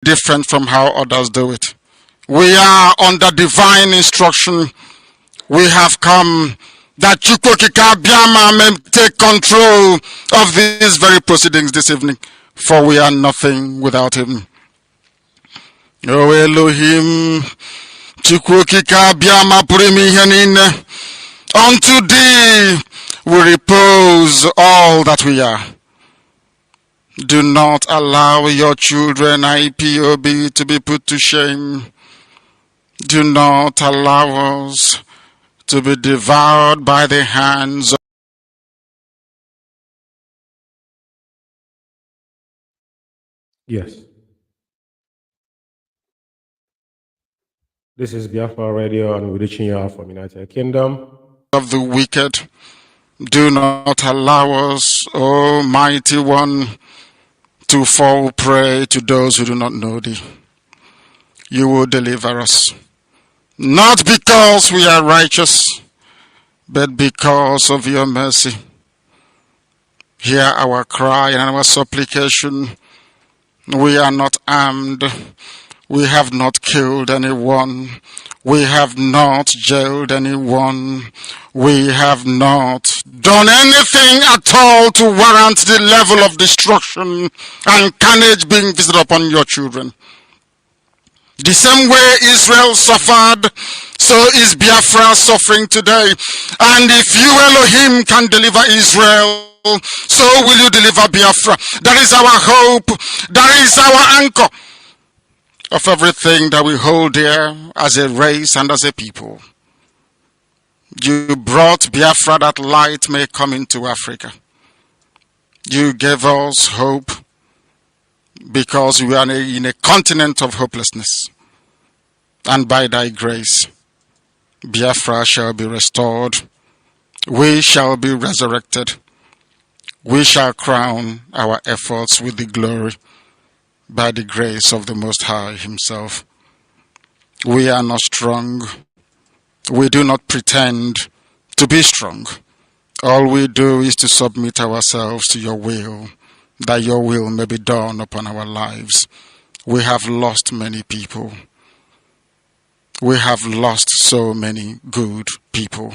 different from how others do it. We are under divine instruction. We have come that Chukwokika Biama may take control of these very proceedings this evening, for we are nothing without him. O Elohim, Chukwokika Biama Purimi Henine, unto thee we repose all that we are. Do not allow your children, IPOB, to be put to shame. Do not allow us to be devoured by the hands of... Yes. This is Biafra Radio, and we're reaching you out from United Kingdom. Of the wicked. Do not allow us, O mighty one, to fall prey to those who do not know thee. You will deliver us, not because we are righteous, but because of your mercy. Hear our cry and our supplication. We are not armed. We have not killed anyone. We have not jailed anyone. We have not done anything at all to warrant the level of destruction and carnage being visited upon your children. The same way Israel suffered, so is Biafra suffering today. And if you, Elohim, can deliver Israel, so will you deliver Biafra. That is our hope. That is our anchor of everything that we hold dear as a race and as a people. You brought Biafra that light may come into Africa. You gave us hope because we are in a continent of hopelessness. And by thy grace, Biafra shall be restored. We shall be resurrected. We shall crown our efforts with the glory by the grace of the Most High himself. We are not strong. We do not pretend to be strong. All we do is to submit ourselves to your will, that your will may be done upon our lives. We have lost many people. We have lost so many good people.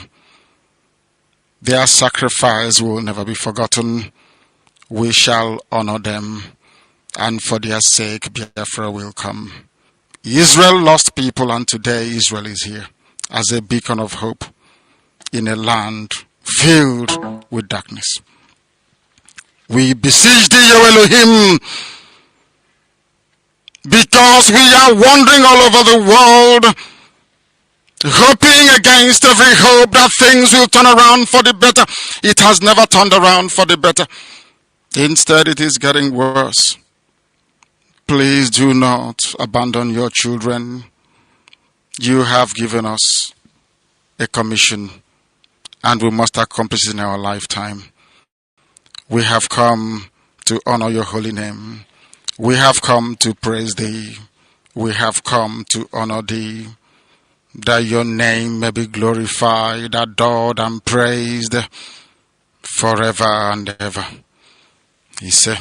Their sacrifice will never be forgotten. We shall honor them, and for their sake, Biafra will come. Israel lost people, and today Israel is here as a beacon of hope in a land filled with darkness. We beseech thee, O Elohim, because we are wandering all over the world, hoping against every hope that things will turn around for the better. It has never turned around for the better. Instead, it is getting worse. Please do not abandon your children. You have given us a commission, and we must accomplish it in our lifetime. We have come to honor your holy name. We have come to praise thee. We have come to honor thee, that your name may be glorified, adored, and praised forever and ever. He said,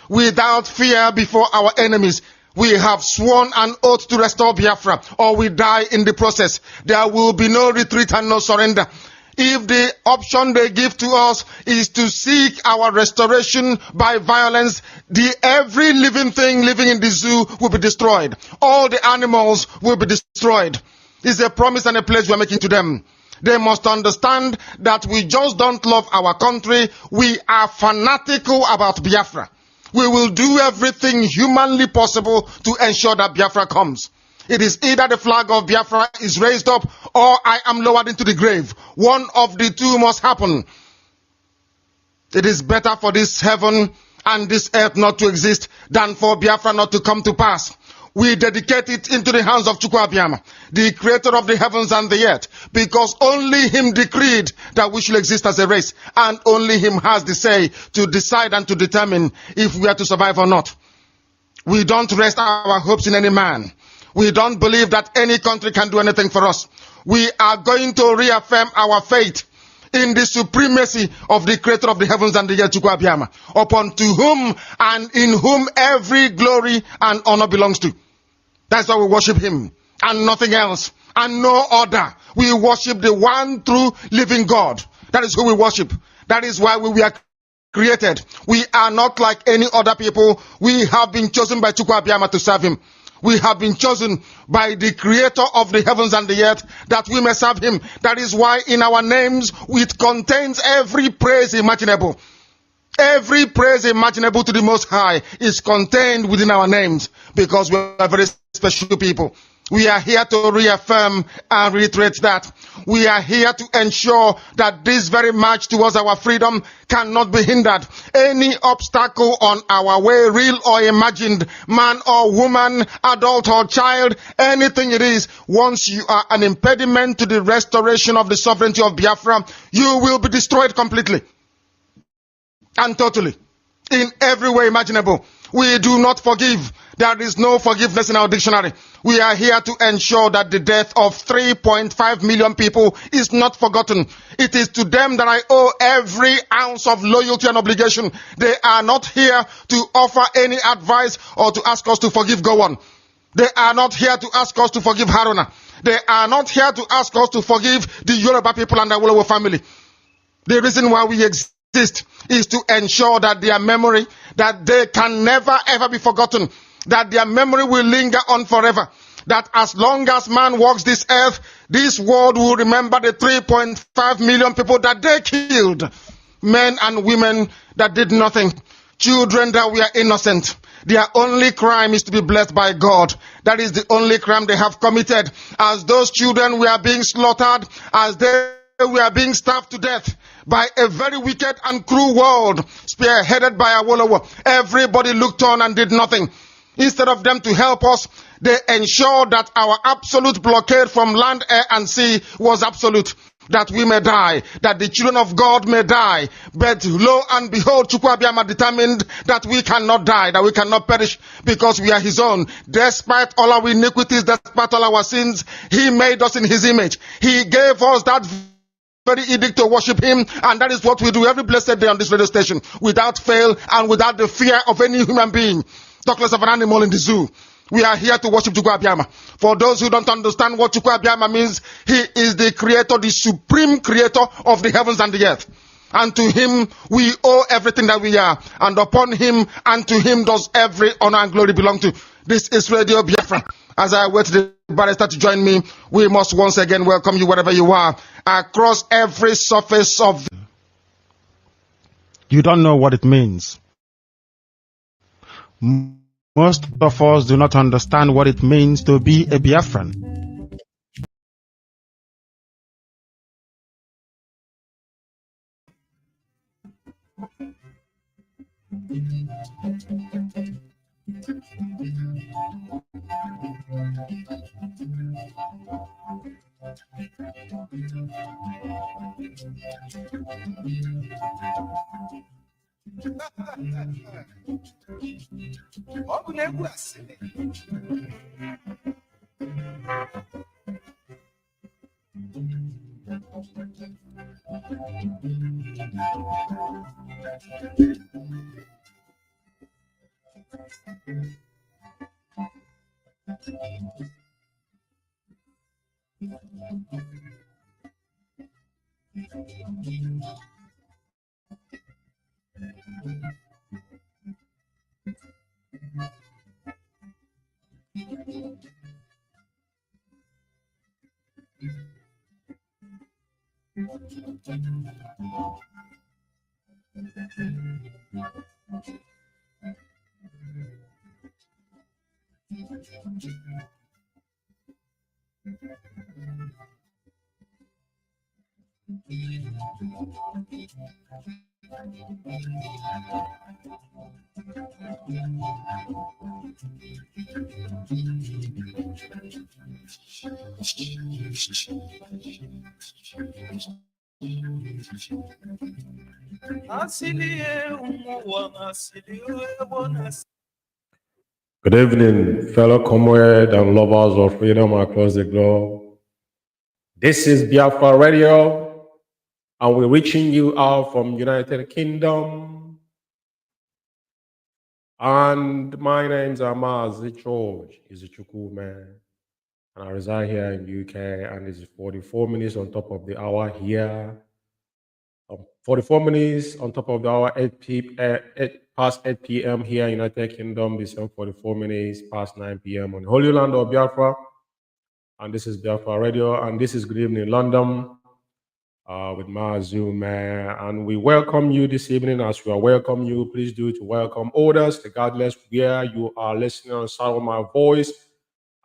without fear before our enemies, we have sworn an oath to restore Biafra, or we die in the process. There will be no retreat and no surrender. If the option they give to us is to seek our restoration by violence, every living thing living in the zoo will be destroyed. All the animals will be destroyed. It's a promise and a pledge we are making to them. They must understand that we just don't love our country. We are fanatical about Biafra. We will do everything humanly possible to ensure that Biafra comes. It is either the flag of Biafra is raised up or I am lowered into the grave. One of the two must happen. It is better for this heaven and this earth not to exist than for Biafra not to come to pass. We dedicate it into the hands of Chukwu Abiyama, the creator of the heavens and the earth, because only him decreed that we should exist as a race, and only him has the say to decide and to determine if we are to survive or not. We don't rest our hopes in any man. We don't believe that any country can do anything for us. We are going to reaffirm our faith in the supremacy of the creator of the heavens and the earth, Chukwu Abiyama, upon to whom and in whom every glory and honor belongs to. That's why we worship him and nothing else and no other. We worship the one true living God. That is who we worship. That is why we were created. We are not like any other people. We have been chosen by Chukwu Abiyama to serve him. We have been chosen by the creator of the heavens and the earth that we may serve him. That is why in our names it contains every praise imaginable. Every praise imaginable to the Most High is contained within our names, because we are very special people. We are here to reaffirm and reiterate that. We are here to ensure that this very march towards our freedom cannot be hindered. Any obstacle on our way, real or imagined, man or woman, adult or child, anything it is, once you are an impediment to the restoration of the sovereignty of Biafra, you will be destroyed completely and totally, in every way imaginable. We do not forgive. There is no forgiveness in our dictionary. We are here to ensure that the death of 3.5 million people is not forgotten. It is to them that I owe every ounce of loyalty and obligation. They are not here to offer any advice or to ask us to forgive Gowon. They are not here to ask us to forgive Haruna. They are not here to ask us to forgive the Yoruba people and the Awolowo family. The reason why we exist is to ensure that their memory, that they can never ever be forgotten, that their memory will linger on forever, that as long as man walks this earth, this world will remember the 3.5 million people that they killed, men and women that did nothing, children that were innocent. Their only crime is to be blessed by God. That is the only crime they have committed. As those children were being slaughtered, as they were being starved to death by a very wicked and cruel world, spearheaded by Awolowo, everybody looked on and did nothing. Instead of them to help us, they ensured that our absolute blockade from land, air, and sea was absolute, that we may die, that the children of God may die. But lo and behold, Chukwu Abiyama determined that we cannot die, that we cannot perish, because we are his own. Despite all our iniquities, despite all our sins, he made us in his image. He gave us that very edict to worship him, and that is what we do every blessed day on this radio station, without fail and without the fear of any human being, talk less of an animal in the zoo. We are here to worship Chukwu Abiyama. For those who don't understand what Chukwu Abiyama means, he is the creator, the supreme creator of the heavens and the earth. And to him we owe everything that we are, and upon him and to him does every honor and glory belong to. This is Radio Biafra. As I wait the barrister to join me, we must once again welcome you wherever you are, across every surface of. You don't know what it means. Most of us do not understand what it means to be a Biafran. Good evening, fellow comrades and lovers of freedom across the globe. This is Biafra Radio, And we're reaching you out from United Kingdom. And my name's Mazi Umeh, and I reside here in UK, and it's 44 minutes on top of the hour here. 44 minutes on top of the hour, 8 past 8 p.m. here in United Kingdom. This is 44 minutes past 9 p.m. on the Holy Land of Biafra. And this is Biafra Radio, and this is Good Evening London with Mazi Umeh. And we welcome you this evening. As we are welcome you, please do to welcome others, regardless where you are listening on the sound of my voice.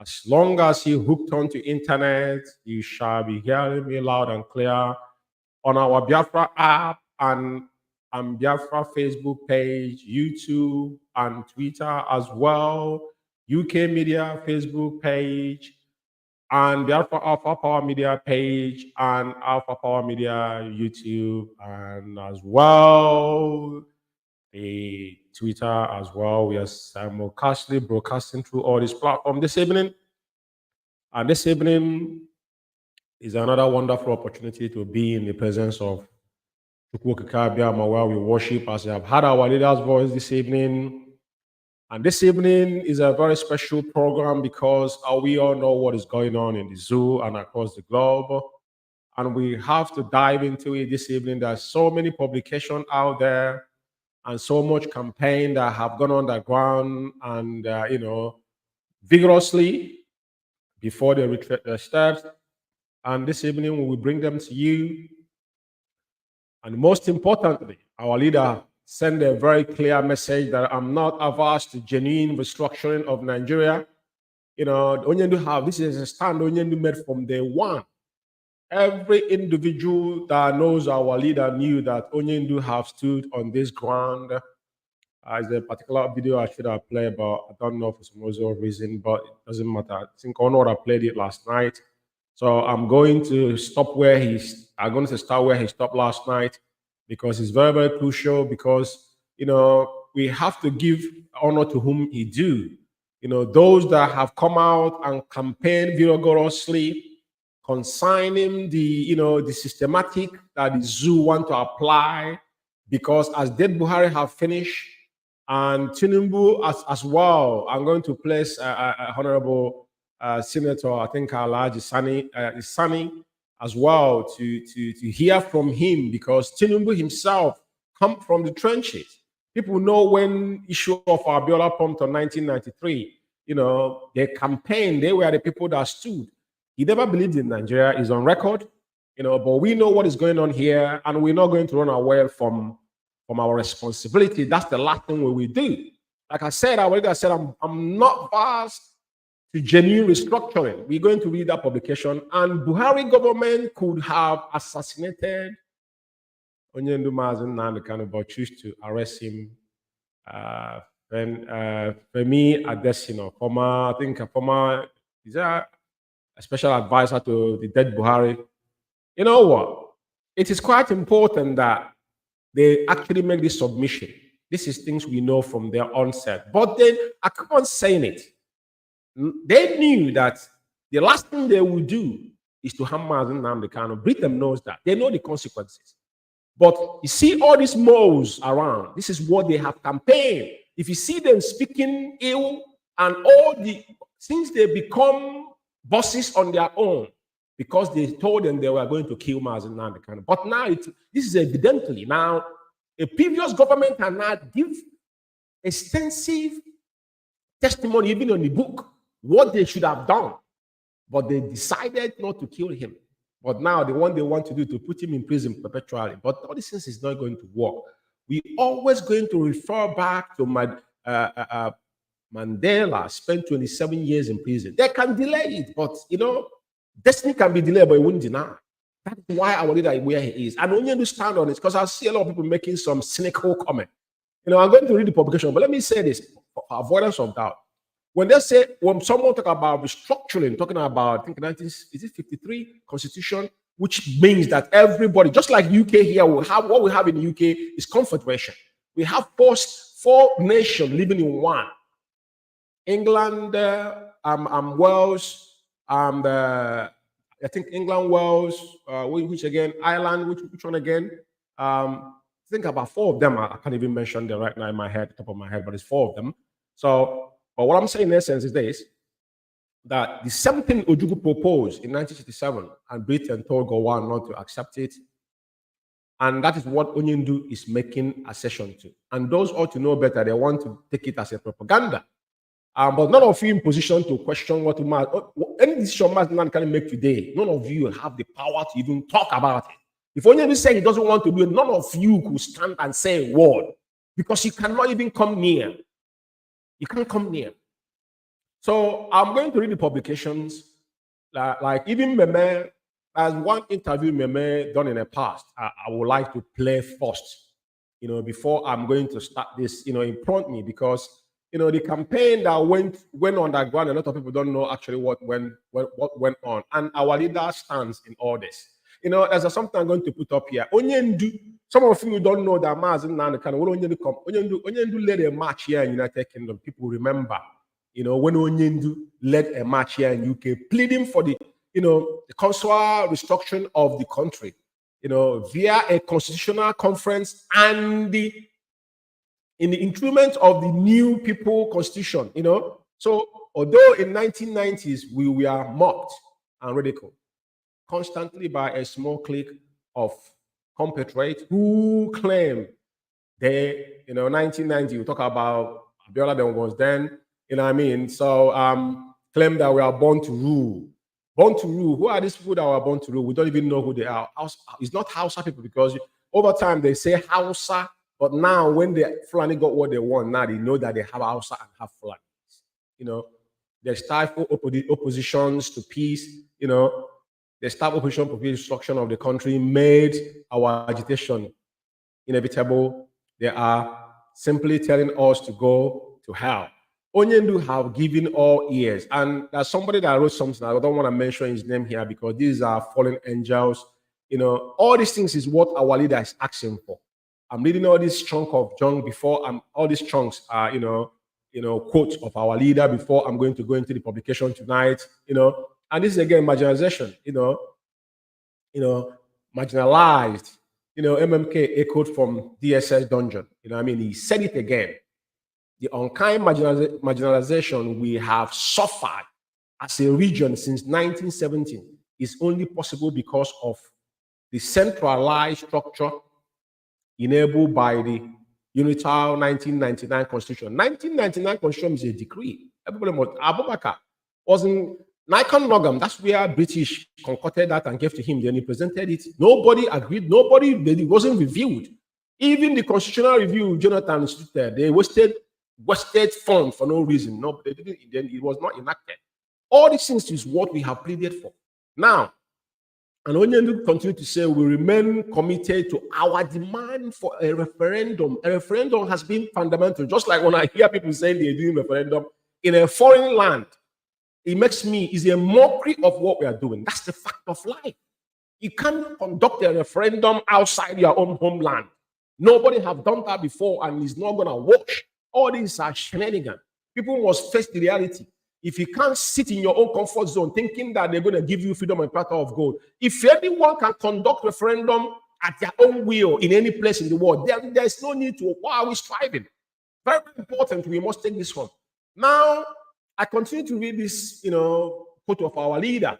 As long as you hooked onto internet, you shall be hearing me loud and clear on our Biafra app and Biafra Facebook page, YouTube and Twitter as well, UK Media Facebook page, and Biafra Alpha Power Media page and Alpha Power Media YouTube, and as well the Twitter as well. We are simulcastly broadcasting through all these platforms this evening. And this evening is another wonderful opportunity to be in the presence of where we worship, as you have heard our leader's voice this evening. And this evening is a very special program because we all know what is going on in the zoo and across the globe. And we have to dive into it this evening. There's so many publications out there and so much campaign that have gone on the ground and, vigorously before they retreat their steps. And this evening we will bring them to you. And most importantly, our leader send a very clear message that I'm not averse to genuine restructuring of Nigeria. This is a stand Onyendu made from day one. Every individual that knows our leader knew that Onyendu have stood on this ground. There's a particular video I should have played, but I don't know for some other reason, but it doesn't matter. I think I played it last night. So I'm going to stop where I'm going to start where he stopped last night, because it's very, very crucial, because, we have to give honor to whom he due. Those that have come out and campaigned vigorously consigning the systematic that the zoo want to apply, because as Dead Buhari have finished, and Tinubu as well, I'm going to place Honorable Senator, I think Alhaji Sani as well, to hear from him, because Tinubu himself come from the trenches. People know when issue of Abiola pumped on 1993, they campaigned, they were the people that stood. He never believed in Nigeria, is on record, but we know what is going on here, and we're not going to run away from our responsibility. That's the last thing we will do. Like I said, I'm not fast to genuine restructuring. We're going to read that publication, and Buhari government could have assassinated Onyendu Mazen Nandekano, but choose to arrest him. Femi Adesina, former is a special advisor to the dead Buhari. You know what? It is quite important that they actually make this submission. This is things we know from their onset. But then I keep on saying it. They knew that the last thing they would do is to harm Mazi Umeh. Britain knows that. They know the consequences. But you see all these moles around, this is what they have campaigned. If you see them speaking ill, and since they become bosses on their own, because they told them they were going to kill Mazi Umeh. But now this is evidently now a previous government can now give extensive testimony, even on the book, what they should have done. But they decided not to kill him. But now the one they want to do to put him in prison perpetually. But all these things is not going to work. We always going to refer back to Mandela spent 27 years in prison. They can delay it, but destiny can be delayed, but it wouldn't deny. That is why our leader is where he is. And when you understand on it, because I see a lot of people making some cynical comment. I'm going to read the publication, but let me say this for avoidance of doubt. When someone talk about restructuring, talking about, I think 1953 Constitution, which means that everybody, just like UK here, will have what we have in the UK is confederation. We have four nations living in one. England, Wales, I think England, Wales, which again, Ireland, which one again? I think about 4 of them. I can't even mention them right now in my head, top of my head, but it's 4 of them. So, but what I'm saying in essence is this, that the same thing Ojukwu proposed in 1967, and Britain told Gowon not to accept it. And that is what Onyendu is making accession to. And those ought to know better. They want to take it as a propaganda. But none of you in position to question what any decision Maziland can make today. None of you have the power to even talk about it. If Onyendu say he doesn't want to do it, none of you could stand and say a word, because you cannot even come near. You can't come near. So I'm going to read the publications, like even Meme, as one interview Meme done in the past, I would like to play first, before I'm going to start this, in front of me, because, the campaign that went underground, a lot of people don't know actually what went on. And our leader stands in all this. There's something I'm going to put up here. Onyendu, some of you don't know that Mazi Onyendu led a march here in United Kingdom. People remember. When Onyendu led a march here in UK, pleading for the consular restructuring of the country, via a constitutional conference and in the instrument of the new people constitution, So, although in 1990s we were mocked and ridiculed constantly by a small clique of compatriots who claim they, 1990, we talk about Abiola then was then, So claim that we are born to rule. Born to rule. Who are these people that are born to rule? We don't even know who they are. It's not Hausa people, because over time they say Hausa, but now when the Fulani got what they want, now they know that they have Hausa and have Fulani. They stifle oppositions to peace. They stifle opposition for peace, destruction of the country, made our agitation inevitable. They are simply telling us to go to hell. Onyendu have given all ears. And there's somebody that wrote something, I don't want to mention his name here because these are fallen angels. All these things is what our leader is asking for. I'm reading all this chunk of junk before all these chunks are, quotes of our leader before I'm going to go into the publication tonight, And this is again marginalization, marginalized, MMK echoed from DSS dungeon. He said it again. The unkind marginalization we have suffered as a region since 1917 is only possible because of the centralized structure enabled by the Unital 1999 Constitution. 1999 Constitution is a decree. Everybody must. Abubakar was in Nikon Nogam. That's where British concocted that and gave to him. Then he presented it. Nobody agreed. It wasn't reviewed. Even the constitutional review, Jonathan instituted, they wasted funds for no reason. No, they didn't. Then it was not enacted. All these things is what we have pleaded for. Now, and Onyendu continue to say we remain committed to our demand for a referendum. A referendum has been fundamental. Just like when I hear people saying they're doing referendum in a foreign land, it makes me is a mockery of what we are doing. That's the fact of life. You can't conduct a referendum outside your own homeland. Nobody have done that before, and it's not gonna work. All these are shenanigans. People must face the reality. If you can't sit in your own comfort zone thinking that they're going to give you freedom and platter of gold, if anyone can conduct referendum at their own will in any place in the world, there's no need to, why are we striving? Very, very important. We must take this one. Now, I continue to read this, quote of our leader.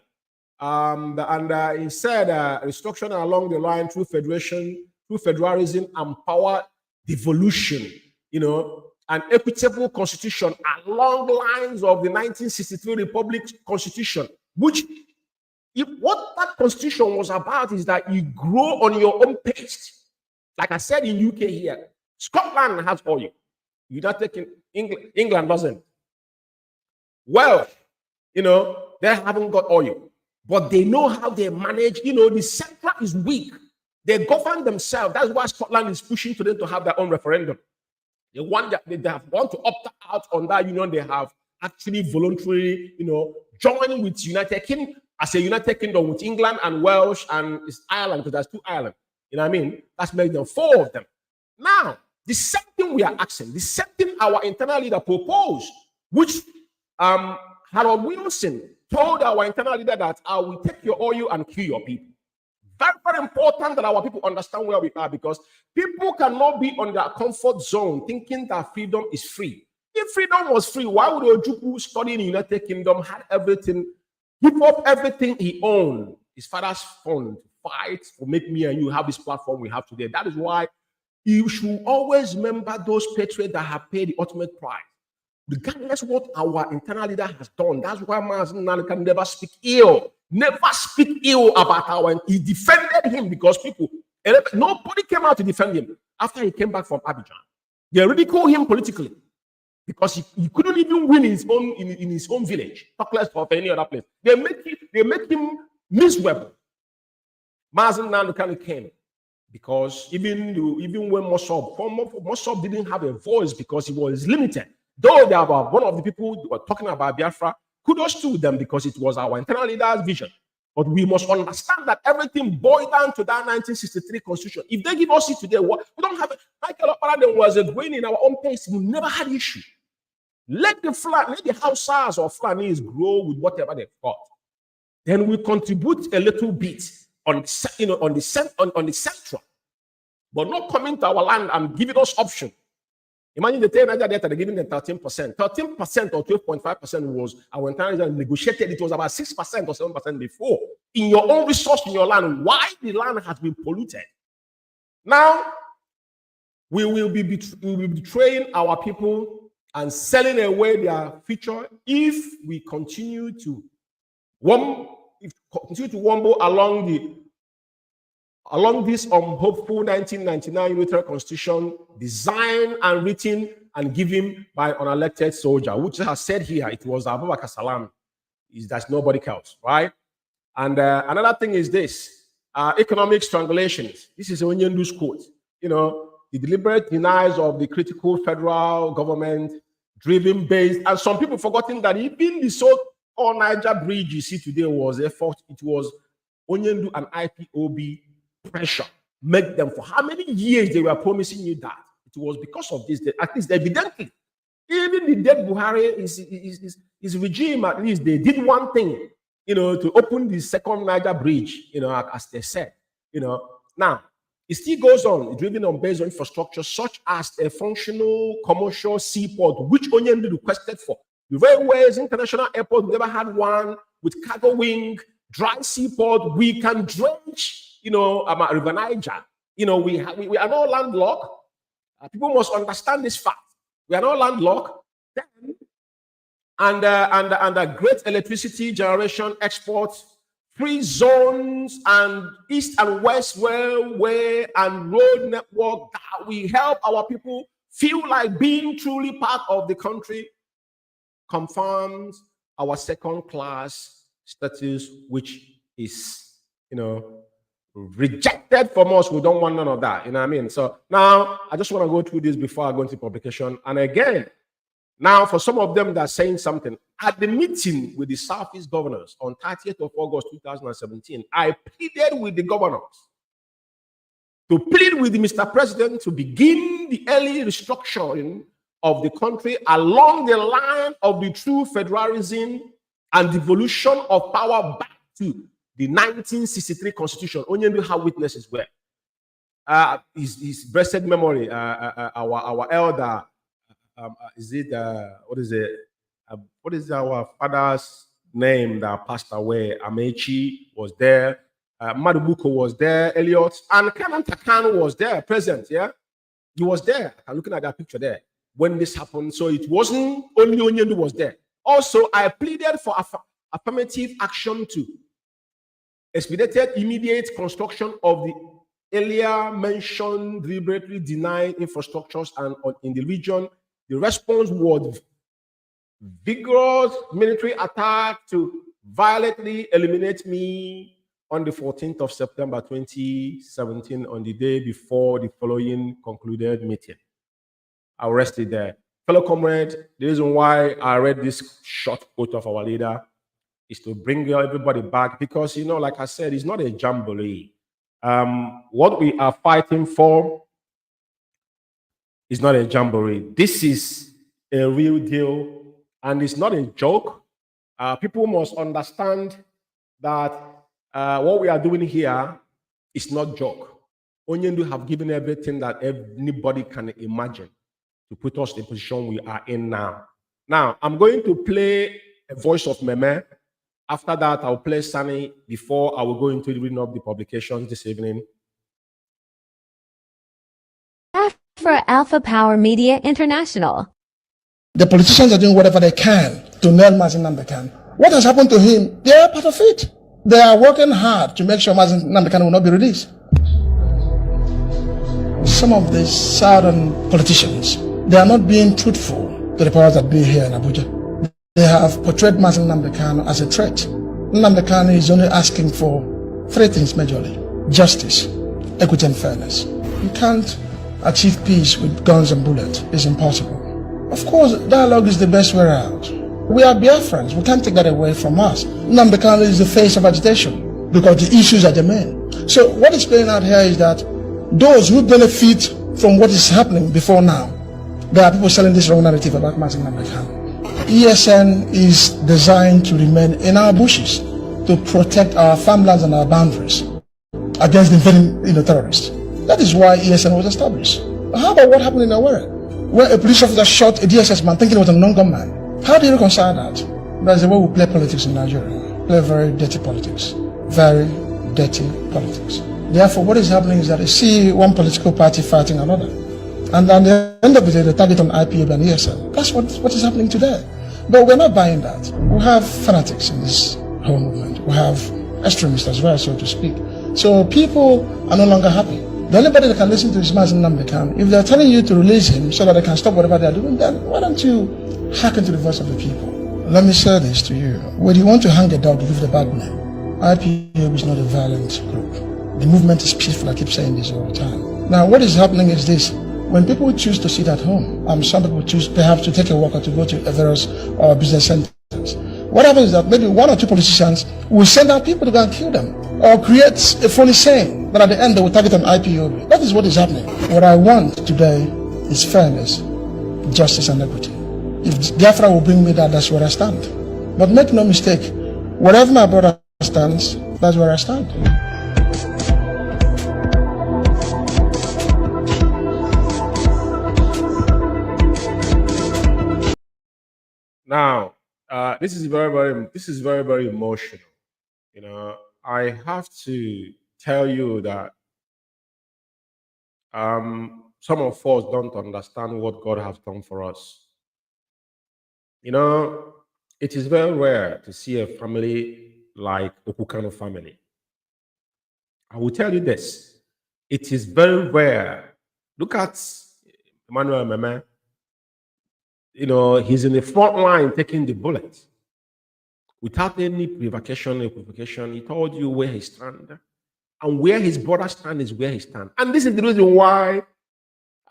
And he said, restructuring along the line through federalism and power devolution, an equitable constitution along the lines of the 1963 Republic Constitution, which what that constitution was about is that you grow on your own pace. Like I said in UK here, Scotland has oil. United England doesn't. Well, they haven't got oil, but they know how they manage. The central is weak. They govern themselves. That's why Scotland is pushing to them to have their own referendum. They want to opt out on that union. They have actually voluntarily, joined with United Kingdom as a United Kingdom with England and Welsh and Ireland, because there's 2 Ireland. That's making them 4 of them. Now, the same thing we are asking, the same thing our internal leader proposed, which Harold Wilson told our internal leader that I will take your oil and kill your people. Very, very important that our people understand where we are, because people cannot be on their comfort zone thinking that freedom is free. If freedom was free, why would Ojukwu study in the United Kingdom, had everything, give up everything he owned, his father's fund, fight for make me and you have this platform we have today? That is why you should always remember those patriots that have paid the ultimate price. Regardless what our internal leader has done, that's why Mazi Umeh can never speak ill. Never speak ill about our. He defended him because people, nobody came out to defend him after he came back from Abidjan. They ridiculed him politically because he couldn't even win his own in his own village, talk less of any other place. They make him miserable. Mazi Umeh came because even when Mossab didn't have a voice because he was limited. Though they were one of the people who were talking about Biafra, kudos to them because it was our internal leader's vision. But we must understand that everything boiled down to that 1963 constitution. If they give us it today, we don't have it. Michael Okpara was going in our own pace. We never had issue. Let the Hausas or Fulanis grow with whatever they've got. Then we contribute a little bit on the central, but not coming to our land and giving us option. Imagine the Niger Delta, they're giving them 13%. 13% or 12.5% was our internal negotiated. It was about 6% or 7% before. In your own resource, in your land, why the land has been polluted. Now, we will be betraying our people and selling away their future if we continue to wumble along this unhopeful 1999 unitary constitution designed and written and given by an unelected soldier, which has said here it was Abubakar Salam. That's nobody else, right? And another thing is this, economic strangulations. This is Onyendu's quote. The deliberate denials of the critical federal government driven based, and some people forgotten that even the so-called Niger Bridge you see today was effort. It was Onyendu and IPOB pressure make them. For how many years they were promising you that? It was because of this. At least evidently, even the dead Buhari, his regime, at least they did one thing, to open the second Niger Bridge, as they said, Now, it still goes on, driven on based on infrastructure such as a functional commercial seaport, which Onyendu requested for. The railways, international airport, we never had one with cargo wing, dry seaport. We can drench River Niger. We are not landlocked. People must understand this fact. We are not landlocked. And great electricity generation exports, free zones, and east and west railway and road network that will help our people feel like being truly part of the country, confirms our second-class status, which is, rejected from us. We don't want none of that. You know what I mean? So now I just want to go through this before I go into publication. And again, now for some of them that are saying something, at the meeting with the Southeast governors on 30th of August 2017, I pleaded with the governors to plead with the Mr. President to begin the early restructuring of the country along the line of the true federalism and devolution of power back to the 1963 Constitution. Onyendu have witnesses where his blessed memory, our elder, what is our father's name that passed away? Amechi was there, Madubuko was there, Elliot, and Kanan Takan was there, present, yeah? He was there. I'm looking at that picture there when this happened. So it wasn't only Onyendu was there. Also, I pleaded for affirmative action to expedited immediate construction of the earlier mentioned deliberately denied infrastructures and in the region. The response was vigorous military attack to violently eliminate me on the 14th of September 2017, on the day before the following concluded meeting. I'll rest it there. Fellow comrades, the reason why I read this short quote of our leader is to bring everybody back, because, like I said, it's not a jamboree. What we are fighting for is not a jamboree. This is a real deal, and it's not a joke. People must understand that what we are doing here is not joke. Onyendu have given everything that anybody can imagine to put us in the position we are in now. Now, I'm going to play a voice of Meme. After that, I'll play Sunny before I will go into reading up the publications this evening. For Alpha Power Media International. The politicians are doing whatever they can to nail Mazi Umeh. What has happened to him? They are part of it. They are working hard to make sure Mazi Umeh will not be released. Some of the southern politicians, they are not being truthful to the powers that be here in Abuja. They have portrayed Mazi Umeh as a threat. Umeh is only asking for three things majorly: justice, equity, and fairness. You can't achieve peace with guns and bullets. It's impossible. Of course, dialogue is the best way out. We are Biafrans. We can't take that away from us. Umeh is the face of agitation because the issues are the main. So what is playing out here is that those who benefit from what is happening before now, there are people selling this wrong narrative about Mazi Umeh. ESN is designed to remain in our bushes to protect our farmlands and our boundaries against the invading terrorists. That is why ESN was established. How about what happened in Owerri, where a police officer shot a DSS man thinking it was a non-gunman? How do you reconcile that? That's the way we play politics in Nigeria. Play very dirty politics. Very dirty politics. Therefore, what is happening is that you see one political party fighting another. And at the end of the day, they target on IPOB and ESN. That's what is happening today. But we're not buying that. We have fanatics in this whole movement. We have extremists as well, so to speak. So people are no longer happy. The only body that can listen to is Mazi Umeh. If they're telling you to release him so that they can stop whatever they're doing, then why don't you hearken to the voice of the people? Let me say this to you. When you want to hang a dog, you give it a bad name. IPOB is not a violent group. The movement is peaceful. I keep saying this all the time. Now, what is happening is this. When people choose to sit at home, some people choose perhaps to take a walk or to go to various business centers. What happens is that maybe one or two politicians will send out people to go and kill them or create a funny saying that at the end they will target an IPOB. That is what is happening. What I want today is fairness, justice, and equity. If Biafra will bring me that, that's where I stand. But make no mistake, wherever my brother stands, that's where I stand. Now, this is very emotional. You know, I have to tell you that some of us don't understand what God has done for us. You know, it is very rare to see a family like Okukano family. I will tell you this. It is very rare. Look at Emmanuel Meme. You know, he's in the front line taking the bullet. Without any provocation or equivocation, he told you where he stands. And where his brother stands is where he stands. And this is the reason why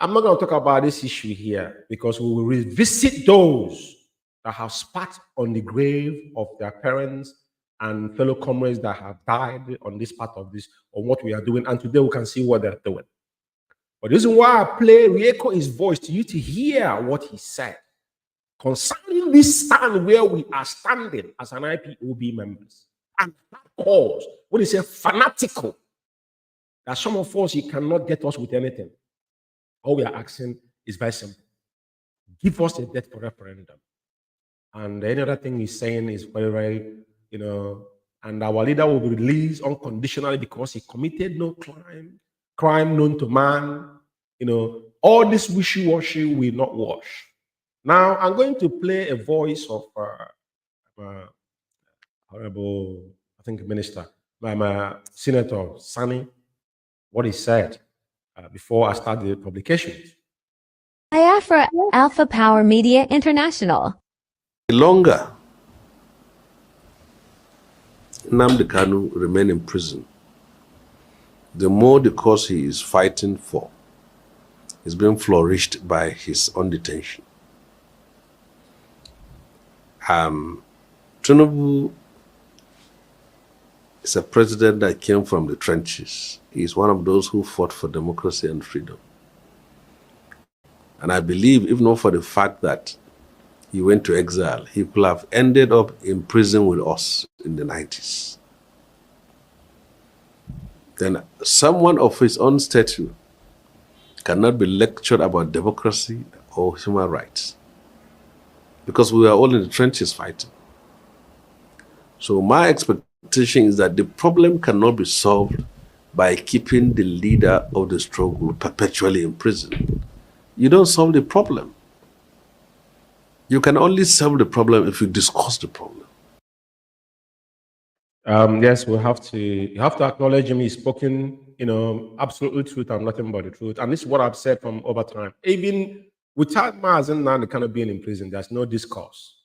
I'm not going to talk about this issue here, because we will revisit those that have spat on the grave of their parents and fellow comrades that have died on this part of this, on what we are doing. And today we can see what they're doing. But the reason why I re-echo his voice to you to hear what he said concerning this stand where we are standing as an IPOB members. And that cause, what is a fanatical, that some of us, you cannot get us with anything. All we are asking is very simple. Give us a date for referendum. And any other thing he's saying is very, very, you know, and our leader will be released unconditionally because he committed no crime known to man. You know, all this wishy-washy will not wash. Now, I'm going to play a voice of Honorable, I think, Minister, Senator Sani, what he said before I start the publications. Biafra Alpha Power Media International. The longer Nnamdi Kanu remain in prison, the more the cause he is fighting for is being flourished by his own detention. Tinubu is a president that came from the trenches. He is one of those who fought for democracy and freedom. And I believe, if not for the fact that He went to exile. He could have ended up in prison with us in the 90s. Then someone of his own stature cannot be lectured about democracy or human rights, because we are all in the trenches fighting. So my expectation is that the problem cannot be solved by keeping the leader of the struggle perpetually in prison. You don't solve the problem. You can only solve the problem if you discuss the problem. Yes, you have to acknowledge him. He's spoken, absolute truth and nothing but the truth. And this is what I've said from over time. Even without Mazi Umeh kind of being in prison, there's no discourse.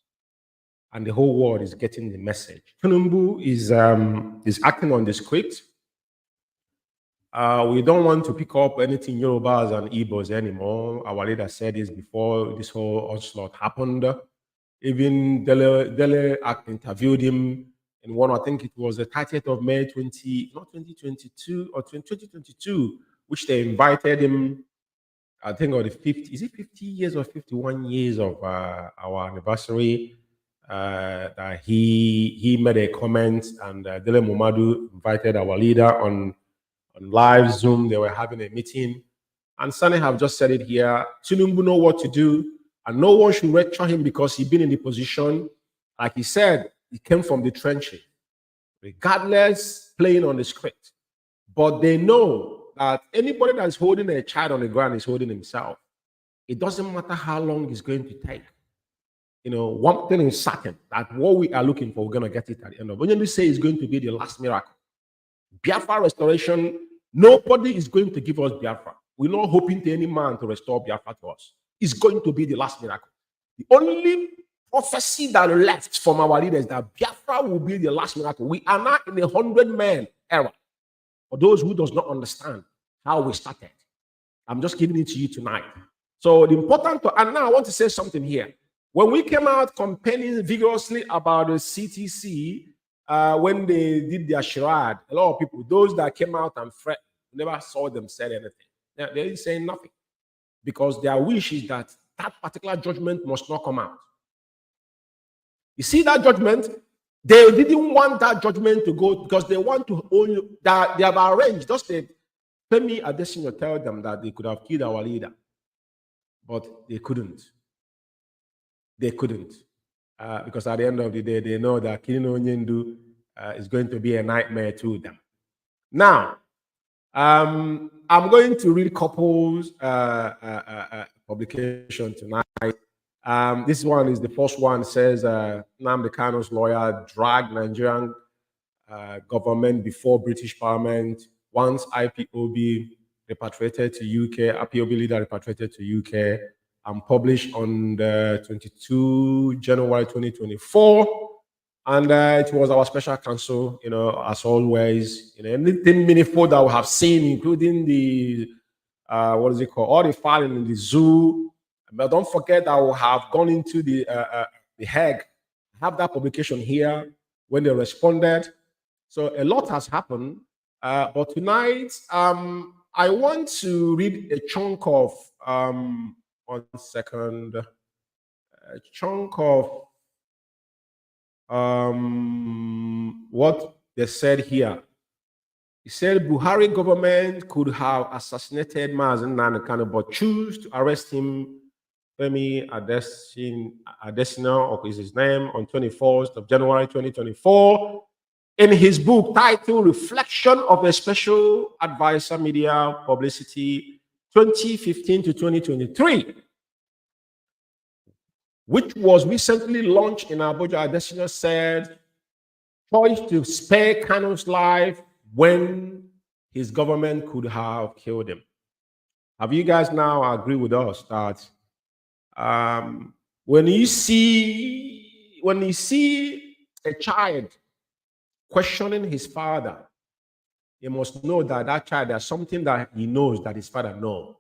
And the whole world is getting the message. Tinubu is acting on the script. We don't want to pick up anything Yorubas and Igbos anymore. Our leader said this before this whole onslaught happened. Even Dele interviewed him in one, I think it was the 30th of May, 2022 or 2022, which they invited him, I think, on the 50, is it 50 years or 51 years of our anniversary, that he made a comment, and Dele Momodu invited our leader on live Zoom. They were having a meeting, and Sani have just said it here. Tinubu know what to do, and no one should lecture him because he's been in the position. Like he said, he came from the trenches, regardless playing on the script. But they know that anybody that is holding a child on the ground is holding himself. It doesn't matter how long it's going to take. One thing is certain, that what we are looking for, we're going to get it at the end of. When you say it's going to be the last miracle, Biafra restoration, nobody is going to give us Biafra. We're not hoping to any man to restore Biafra to us. It's going to be the last miracle. The only prophecy that left from our leaders that Biafra will be the last miracle. We are now in a 100-man era. For those who does not understand how we started, I'm just giving it to you tonight. So the important, and now I want to say something here. When we came out campaigning vigorously about the CTC, when they did their charade, a lot of people, those that came out and fret, never saw them say anything. They didn't say nothing, because their wish is that that particular judgment must not come out. You see that judgment? They didn't want that judgment to go, because they want to own that. They have arranged. Just Femi Adesina tell them that they could have killed our leader, but they couldn't. They couldn't, because at the end of the day, they know that killing Onyendu is going to be a nightmare to them. Now, I'm going to read couples publication tonight. This one is the first one. It says Nnamdi Kanu's lawyer dragged Nigerian government before British Parliament once IPOB repatriated to UK. IPOB leader repatriated to UK, and published on the 22 January 2024. And it was our special counsel, as always, anything meaningful that we have seen, including the what is it called, all the filing in the zoo. But don't forget that we have gone into the Hague. I have that publication here when they responded. So a lot has happened. But tonight, I want to read a chunk of 1 second, a chunk of what they said here. He said Buhari government could have assassinated Mazi Umeh, but choose to arrest him, Femi Adesina, or is his name, on 24th of January 2024. In his book titled Reflection of a Special Advisor Media Publicity 2015 to 2023, which was recently launched in Abuja, Adesina said, choice to spare Kanu's life when his government could have killed him. Have you guys now agree with us that when you see a child questioning his father, he must know that that child, there's something that he knows that his father knows.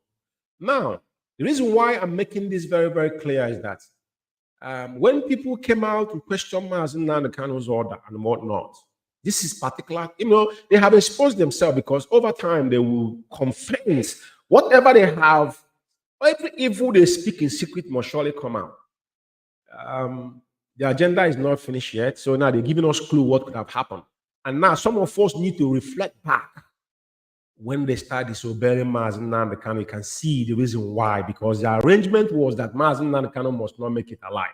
Now, the reason why I'm making this very, very clear is that when people came out to question Mazi Umeh's order and whatnot, this is particular, they have exposed themselves, because over time they will confess whatever they have, every evil they speak in secret must surely come out. the agenda is not finished yet. So now they're giving us clue what could have happened. And now some of us need to reflect back. When they start disobeying Mazi Umeh, you can see the reason why. Because the arrangement was that Mazi Umeh must not make it alive.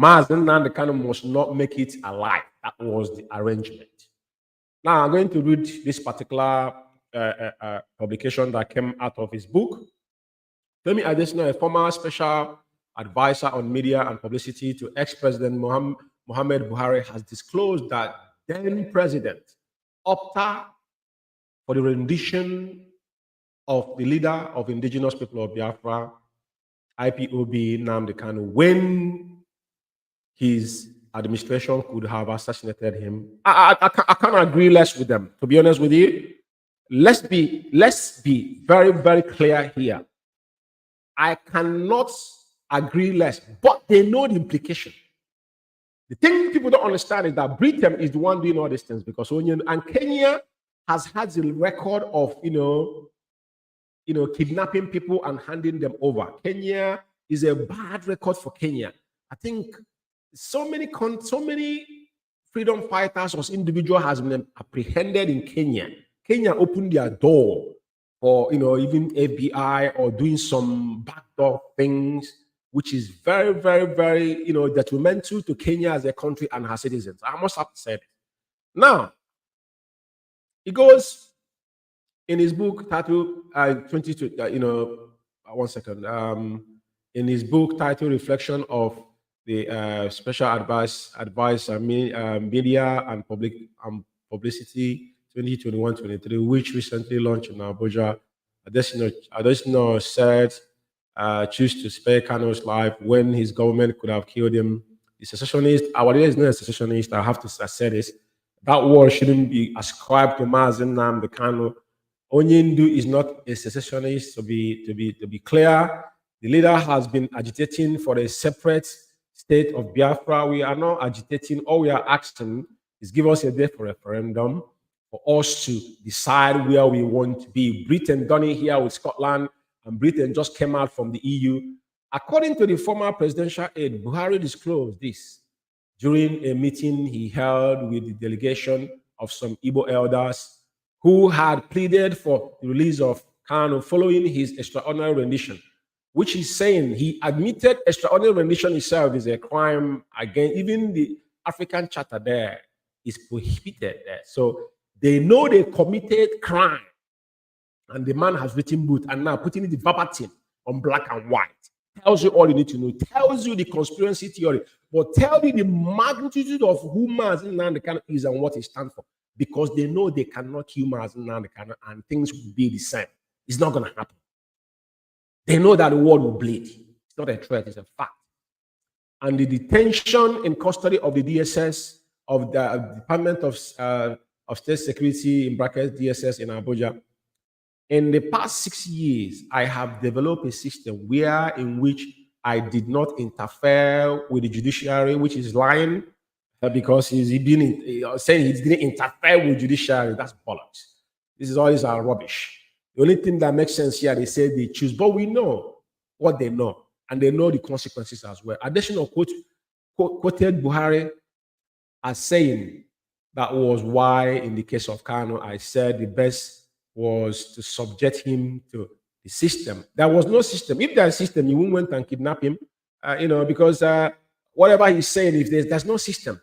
Mazi Umeh must not make it alive. That was the arrangement. Now I'm going to read this particular publication that came out of his book. Femi Adesina, a former special advisor on media and publicity to ex-president Muhammad Buhari, has disclosed that then President opted for the rendition of the leader of Indigenous people of Biafra, IPOB, Nnamdi Kanu, when his administration could have assassinated him. I can't agree less with them, to be honest with you. Let's be very, very clear here. I cannot agree less, but they know the implication. The thing people don't understand is that Britain is the one doing all these things, because and Kenya has had the record of kidnapping people and handing them over. Kenya is a bad record for Kenya. I think so many freedom fighters or individuals has been apprehended in Kenya. Kenya opened their door for even FBI or doing some backdoor things, which is very, very, very detrimental to Kenya as a country and her citizens. I must have to say it. Now, he goes in his book titled in his book titled Reflection of the Special Advice Media and Publicity 2021-23, which recently launched in Abuja. Adesina said, choose to spare Kanu's life when his government could have killed him. The secessionist, our leader is not a secessionist, I have to say this. That word shouldn't be ascribed to Mazi Umeh Kanu. Onyindu is not a secessionist, to be clear. The leader has been agitating for a separate state of Biafra. We are not agitating. All we are asking is give us a day for referendum for us to decide where we want to be. Britain done it here with Scotland, and Britain just came out from the EU. According to the former presidential aide, Buhari disclosed this during a meeting he held with the delegation of some Igbo elders who had pleaded for the release of Kanu following his extraordinary rendition, which he's saying he admitted extraordinary rendition itself is a crime against, even the African Charter there is prohibited there. So they know they committed crime, and the man has written book and now putting it verbatim on black and white. Tells you all you need to know, tells you the conspiracy theory, but tell you the magnitude of who Mazi Umeh is and what he stands for. Because they know they cannot kill Mazi Umeh and things will be the same. It's not going to happen. They know that the world will bleed. It's not a threat, it's a fact. And the detention in custody of the DSS, of the Department of State Security, in brackets DSS in Abuja, in the past 6 years, I have developed a system in which I did not interfere with the judiciary, which is lying, because he's been saying he didn't interfere with judiciary. That's bollocks. This is all these are rubbish. The only thing that makes sense here, they say they choose, but we know what they know, and they know the consequences as well. Additional quoted Buhari as saying that was why, in the case of Kanu, I said the best was to subject him to the system. There was no system. If there's a system, you wouldn't went and kidnap him, because whatever he's saying, if there's no system,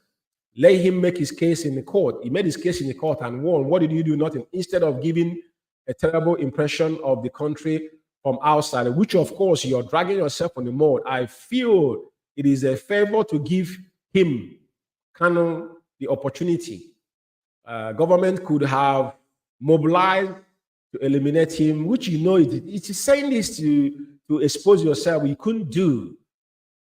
let him make his case in the court. He made his case in the court and won. What did you do? Nothing. Instead of giving a terrible impression of the country from outside, which of course you're dragging yourself on the mud, I feel it is a favor to give him, Kanu, the opportunity. Government could have mobilized to eliminate him, which it is saying this to expose yourself. You couldn't do,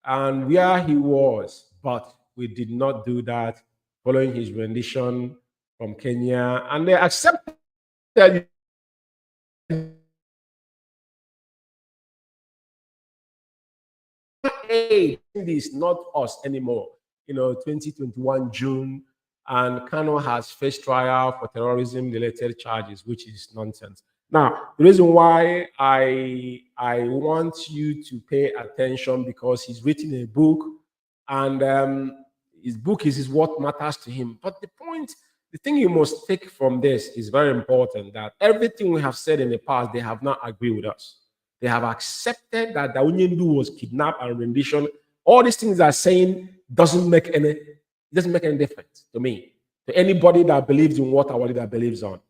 and where he was, but we did not do that following his rendition from Kenya, and they accepted this, not us anymore. 2021 June, and Kanu has faced trial for terrorism-related charges, which is nonsense. Now, the reason why I want you to pay attention, because he's written a book, and his book is what matters to him. But the thing you must take from this is very important, that everything we have said in the past, they have not agreed with us. They have accepted that the Onyendu was kidnapped and rendition. All these things they're saying doesn't make any difference to me, to anybody that believes in what our leader believes on.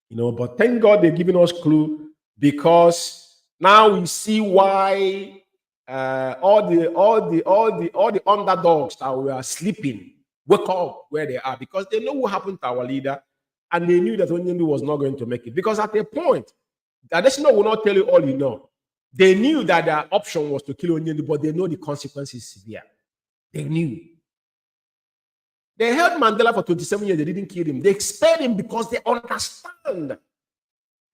But thank God they're giving us clue, because now we see why all the underdogs that were sleeping wake up where they are, because they know what happened to our leader, and they knew that Onyendu was not going to make it. Because at a point, the Adesina will not tell you all you know. They knew that their option was to kill Onyendu, but they know the consequences severe. They knew. They held Mandela for 27 years. They didn't kill him. They expelled him because they understand.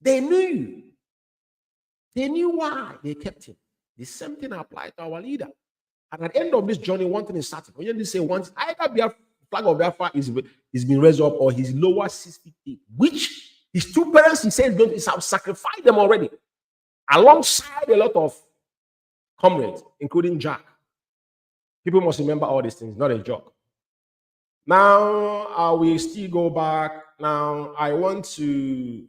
They knew. They knew why they kept him. The same thing applied to our leader. And at the end of this journey, one thing is certain. When you say once, either the flag of Biafra is being raised up, or his lower 6 feet deep, which his two parents, he says, don't have sacrificed them already, alongside a lot of comrades, including Jack. People must remember all these things, not a joke. Now, I will still go back. Now, I want to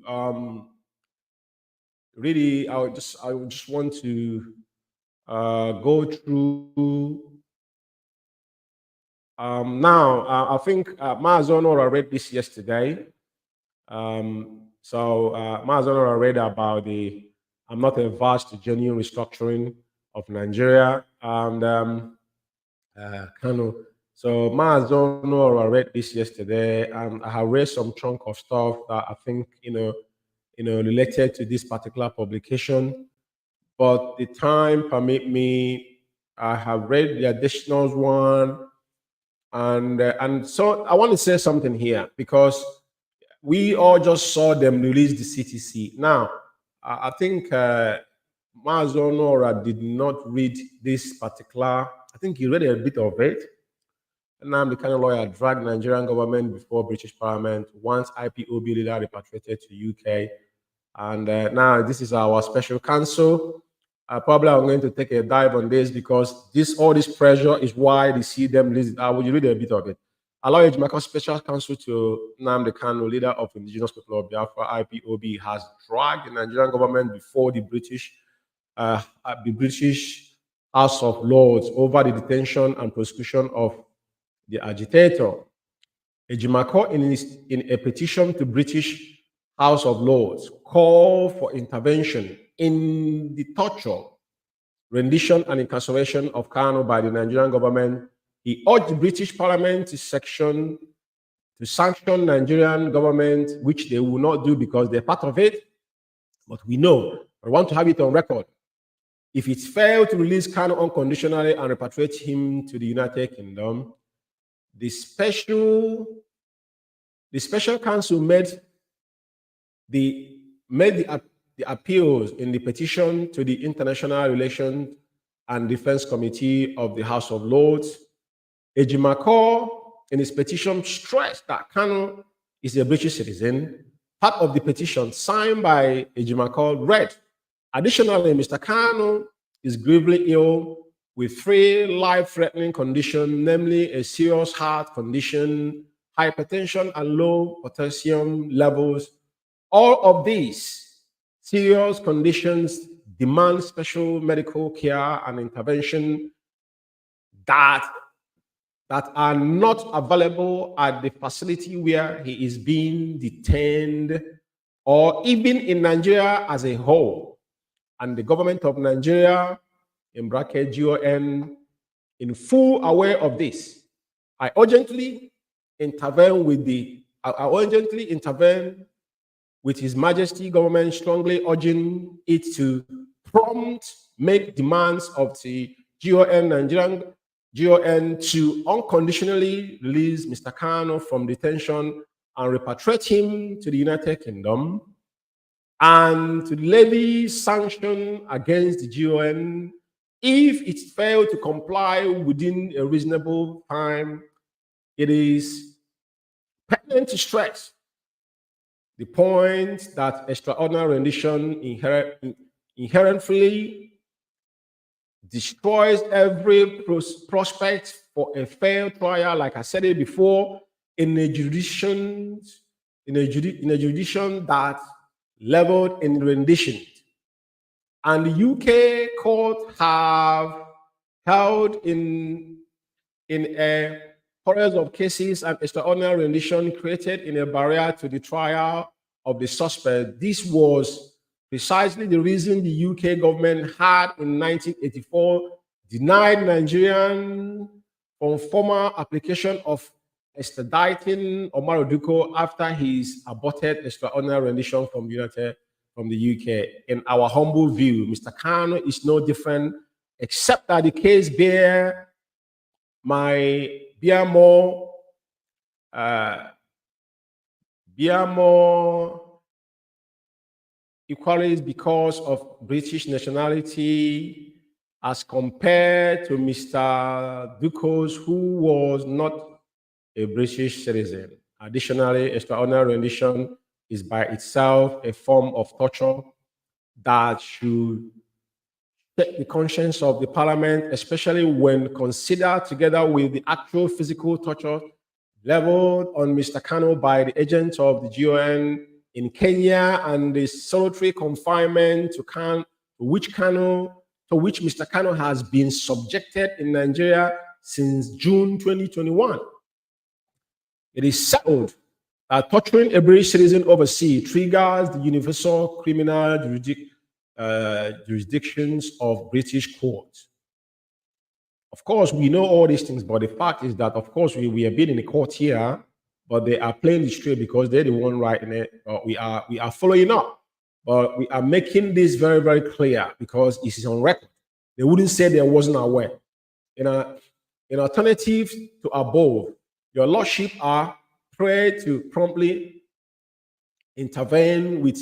really, I just want to go through. I think Mazi Umeh read this yesterday. So Mazi Umeh read about the I'm not averse to genuine restructuring of Nigeria, and so Mazi Umeh read this yesterday, and I have read some chunk of stuff that I think related to this particular publication. But the time permit me, I have read the additional one, and so I want to say something here, because we all just saw them release the CTC. Now, I think Mazi Umeh did not read this particular. I think he read a bit of it. And now the kind of lawyer dragged Nigerian government before British Parliament once IPOB leader repatriated to UK. And now this is our special counsel. Probably I'm going to take a dive on this, because all this pressure is why they see them release. I will read a bit of it. Allow Ejimako special counsel to Nnamdi Kanu, leader of Indigenous people of Biafra, IPOB, has dragged the Nigerian government before the British House of Lords over the detention and prosecution of the agitator. Ejimako, in a petition to British House of Lords, called for intervention in the torture, rendition, and incarceration of Kanu by the Nigerian government. He urged the British Parliament to sanction Nigerian government, which they will not do because they're part of it. But we know, I want to have it on record. If it failed to release Kanu unconditionally and repatriate him to the United Kingdom, the special counsel made the appeals in the petition to the International Relations and Defense Committee of the House of Lords. Ejimako, in his petition, stressed that Kanu is a British citizen. Part of the petition, signed by Ejimako, read, additionally, Mr. Kanu is gravely ill with 3 life-threatening conditions, namely a serious heart condition, hypertension, and low potassium levels. All of these serious conditions demand special medical care and intervention that are not available at the facility where he is being detained, or even in Nigeria as a whole. And the government of Nigeria, in bracket GON, in full aware of this, I urgently intervene with His Majesty government, strongly urging it to prompt make demands of the Nigerian GON to unconditionally release Mr. Kanu from detention and repatriate him to the United Kingdom, and to levy sanction against the GON if it failed to comply within a reasonable time. It is pertinent to stress the point that extraordinary rendition inherently destroys every prospect for a fair trial, like I said it before, in a jurisdiction that leveled in rendition. And the UK court have held in a horrors of cases and extraordinary rendition created in a barrier to the trial of the suspect. This was precisely the reason the UK government had in 1984 denied Nigerian on former application of extraditing Omar Oduko after his aborted extraordinary rendition from the UK. In our humble view, Mr. Kano is no different, except that the case bear more equalities because of British nationality as compared to Mr. Duko's, who was not a British citizen. Additionally, extraordinary rendition is by itself a form of torture that should take the conscience of the parliament, especially when considered together with the actual physical torture leveled on Mr. Kano by the agents of the GON in Kenya and the solitary confinement to which Mr. Kano has been subjected in Nigeria since June 2021. It is settled that torturing a British citizen overseas triggers the universal criminal jurisdictions of British courts. Of course, we know all these things, but the fact is that, of course, we have been in the court here, but they are playing the straight because they're the one writing it. We are following up, but we are making this very, very clear because it is on record. They wouldn't say there wasn't aware. In alternative to above, your lordship are prayed to promptly intervene with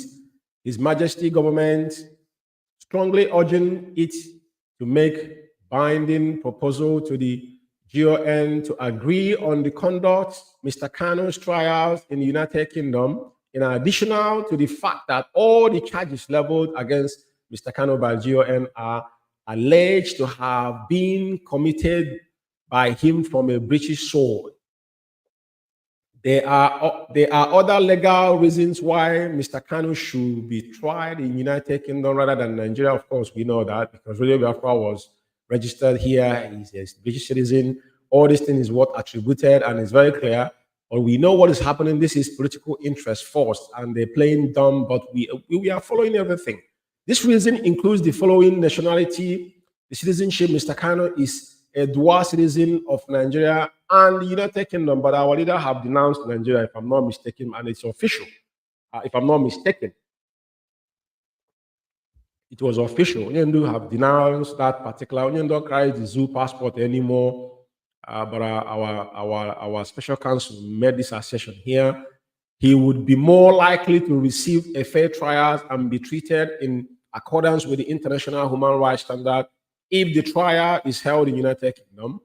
His Majesty government, strongly urging it to make binding proposal to the GON to agree on the conduct Mr. Kano's trials in the United Kingdom, in addition to the fact that all the charges leveled against Mr. Kano by GON are alleged to have been committed by him from a British sword. There are other legal reasons why Mr. Kano should be tried in United Kingdom rather than Nigeria. Of course, we know that because Radio Biafra was registered here. He's a British citizen. All these things is what attributed, and it's very clear. But we know what is happening. This is political interest forced, and they're playing dumb, but we are following everything. This reason includes the following nationality, the citizenship. Mr. Kano is a dual citizen of Nigeria and the United Kingdom, but our leader have denounced Nigeria, if I'm not mistaken, and it's official. If I'm not mistaken, it was official. Onyendu have denounced that particular. Onyendu carries the zoo passport anymore, but our special counsel made this assertion here. He would be more likely to receive a fair trial and be treated in accordance with the international human rights standard if the trial is held in the United Kingdom.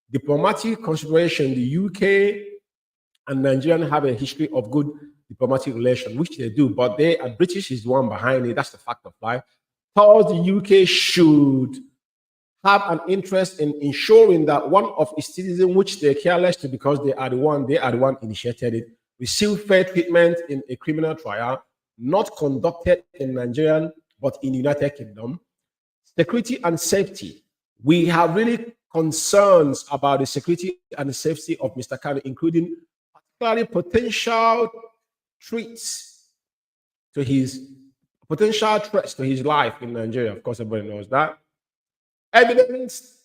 Diplomatic consideration, the UK and Nigeria have a history of good diplomatic relations, which they do, but British is the one behind it. That's the fact of life. Thus, the UK should have an interest in ensuring that one of its citizens, which they care less to because they are the one initiated it, receive fair treatment in a criminal trial, not conducted in Nigeria, but in the United Kingdom. Security and safety. We have really concerns about the security and the safety of Mr. Kano, including particularly potential threats to his life in Nigeria. Of course, everybody knows that. Evidenced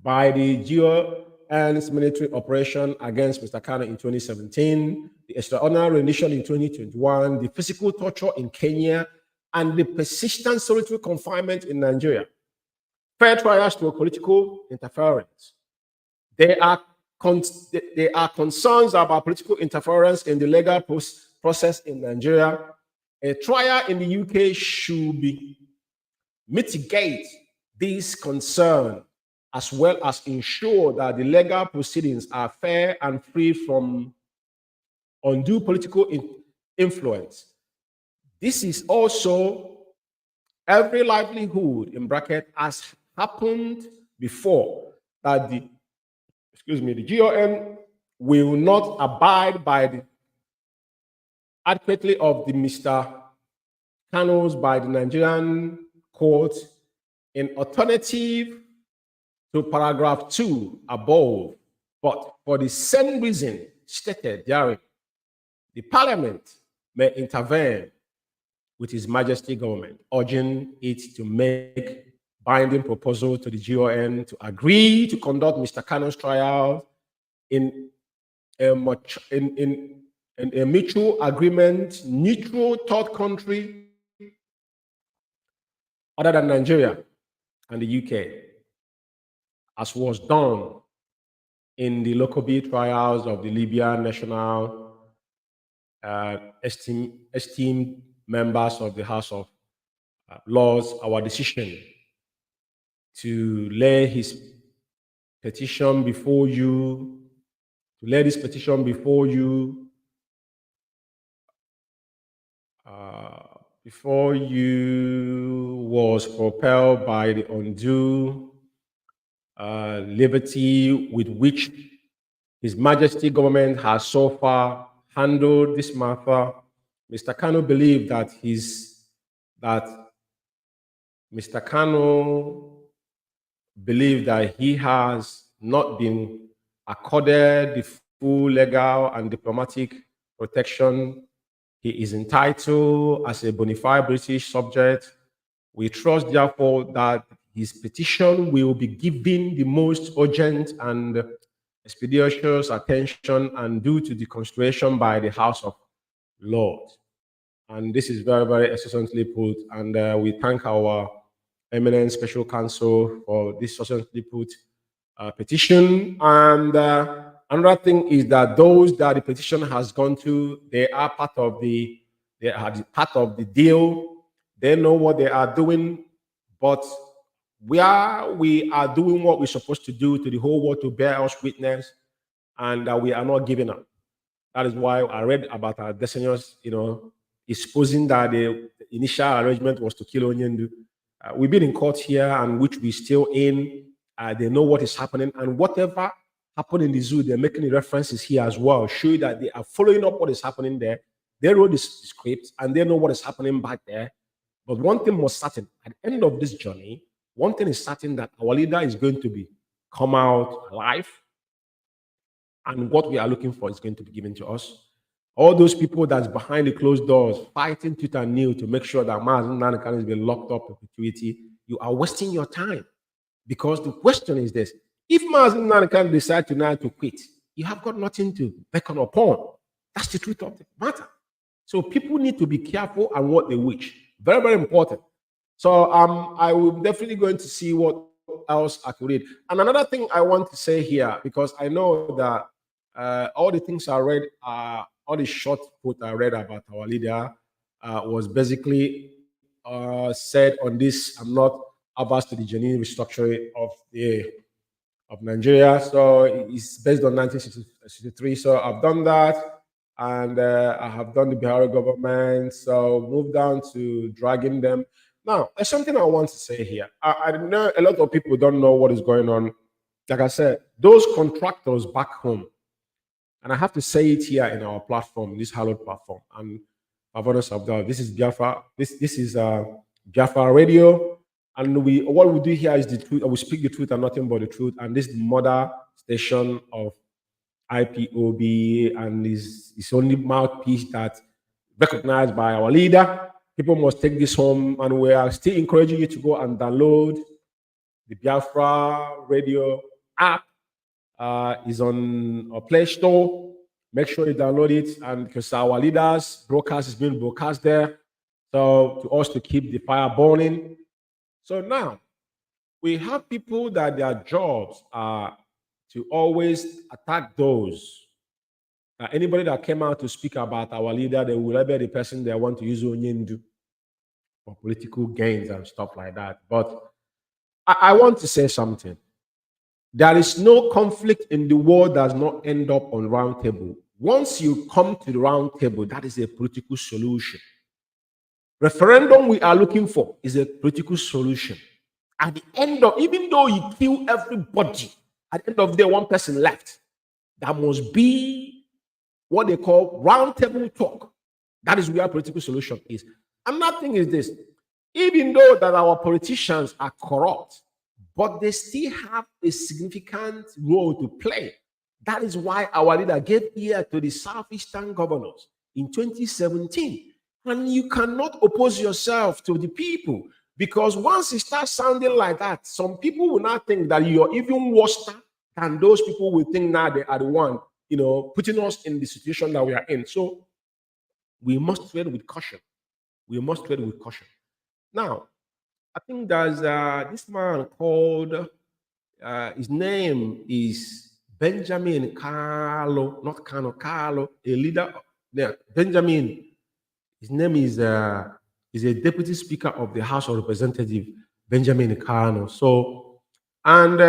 by the GON's military operation against Mr. Kano in 2017, the extraordinary rendition in 2021, the physical torture in Kenya, and the persistent solitary confinement in Nigeria. Fair trials to political interference. There are concerns about political interference in the legal process in Nigeria. A trial in the UK should mitigate this concern, as well as ensure that the legal proceedings are fair and free from undue political influence. This is also every livelihood in bracket has happened before that the GOM will not abide by the adequately of the Mr. Canons by the Nigerian court in alternative to paragraph 2 above, but for the same reason stated therein, the Parliament may intervene with His Majesty government, urging it to make binding proposal to the GON to agree to conduct Mr. Canon's trial in a mutual agreement, neutral third country other than Nigeria and the UK, as was done in the local B trials of the Libyan national esteemed members of the House of Lords. Our decision to lay his petition before you, was propelled by the undue liberty with which His Majesty government has so far handled this matter. Mr. Kanu believed that he has not been accorded the full legal and diplomatic protection he is entitled as a bona fide British subject. We trust, therefore, that his petition will be given the most urgent and expeditious attention and due to the consideration by the House of Lords. And this is very, very excellently put. And we thank our eminent special counsel for this excellently put petition. And another thing is that those that the petition has gone to, they are part of the deal. They know what they are doing, but we are doing what we're supposed to do to the whole world to bear us witness, and we are not giving up. That is why I read about our Desenios, exposing that the initial arrangement was to kill Onyendu. We've been in court here, and which we still in. They know what is happening, and whatever happened in the zoo, they're making the references here as well, show that they are following up what is happening there. They wrote this script, and they know what is happening back there. But one thing was certain, at the end of this journey, one thing is certain, that our leader is going to come out alive, and what we are looking for is going to be given to us. All those people that's behind the closed doors, fighting tooth and nail to make sure that Mazi Umeh has been locked up in perpetuity, you are wasting your time. Because the question is this: if Mazi Umeh decide tonight to quit, you have got nothing to beckon upon. That's the truth of the matter. So people need to be careful on what they wish. Very, very important. So I will definitely going to see what else I could read. And another thing I want to say here, because I know that all the things I read, all the short quote I read about our leader was basically said on this: I'm not averse to the genuine restructuring of Nigeria. So it's based on 1963. So I've done that. And I have done the Biafra government. So move down to dragging them. Now, there's something I want to say here. I know a lot of people don't know what is going on. Like I said, those contractors back home, and I have to say it here in our platform, this hallowed platform, and Avodas of God. This is Biafra. This is Biafra Radio, and what we do here is the truth. We speak the truth and nothing but the truth. And this is the mother station of IPOB, and is only mouthpiece that recognized by our leader. People must take this home, and we are still encouraging you to go and download the Biafra Radio app. Is on our Play Store. Make sure you download it, and because our leaders' broadcast is being broadcast there, so to us to keep the fire burning. So now we have people that their jobs are to always attack those. Anybody that came out to speak about our leader, they will label the person they want to use Onyendu for political gains and stuff like that. But I want to say something. There is no conflict in the world that does not end up on round table. once you come to the round table, that is a political solution. Referendum we are looking for is a political solution. At the end of, even though you kill everybody, at the end of the day, one person left. That must be what they call round table talk. That is where political solution is. Another thing is this: even though that our politicians are corrupt, but they still have a significant role to play. That is why our leader gave ear to the Southeastern governors in 2017. And you cannot oppose yourself to the people, because once it starts sounding like that, some people will not think that you're even worse than those people will think now they are the one, putting us in the situation that we are in. So we must tread with caution. We must tread with caution. Now, I think there's this man called, his name is Benjamin Carlo, not Carlo, a leader. Yeah, Benjamin. His name is a deputy speaker of the House of Representatives, Benjamin Carlo. So, and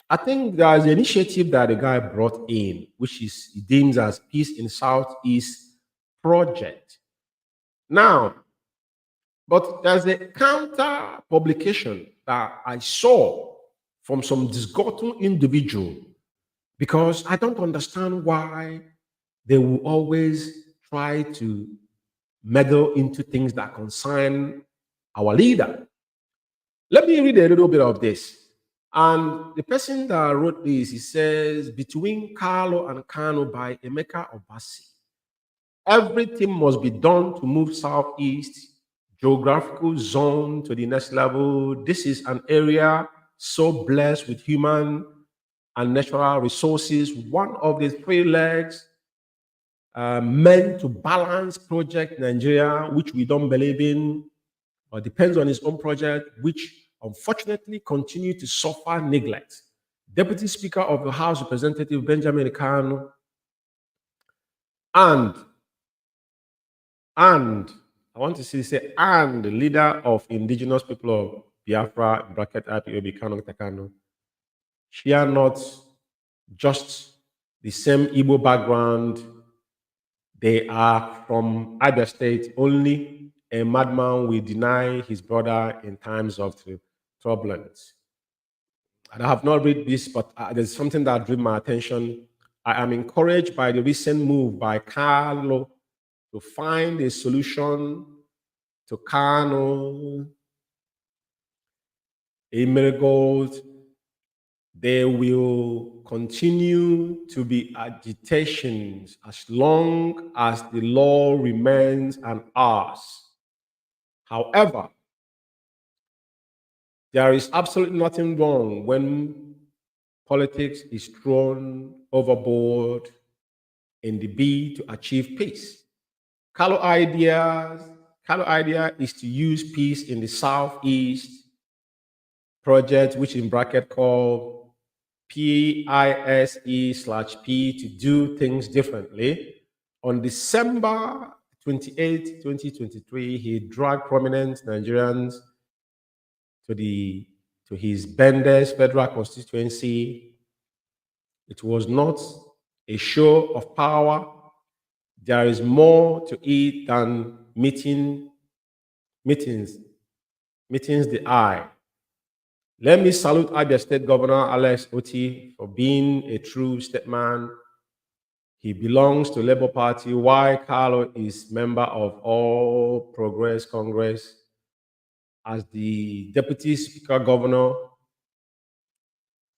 I think there's an initiative that the guy brought in, which he deems as Peace in Southeast project. Now, but there's a counter publication that I saw from some disgruntled individual, because I don't understand why they will always try to meddle into things that concern our leader. Let me read a little bit of this. And the person that wrote this, he says, between Carlo and Kano by Emeka Obasi, everything must be done to move Southeast geographical zone to the next level. This is an area so blessed with human and natural resources. One of the three legs meant to balance project Nigeria, which we don't believe in, or depends on its own project, which unfortunately continue to suffer neglect. Deputy Speaker of the House Representative Benjamin Kano and I want to say, and the leader of Indigenous people of Biafra, bracket IPOB, Kano, share not just the same Igbo background. They are from either state. Only a madman will deny his brother in times of turbulence. And I have not read this, but there's something that drew my attention. I am encouraged by the recent move by Carlo to find a solution to Kano, Emerald. There will continue to be agitations as long as the law remains an ours. However, there is absolutely nothing wrong when politics is thrown overboard in the bid to achieve peace. Carlo idea is to use peace in the Southeast project, which in bracket called PISE/P, to do things differently. On December 28, 2023, he dragged prominent Nigerians to his Bendes federal constituency. It was not a show of power. There is more to it than meetings the eye. Let me salute Abia State Governor Alex Oti for being a true statesman. He belongs to Labour Party, while Carlo is member of All Progress Congress. As the Deputy Speaker Governor,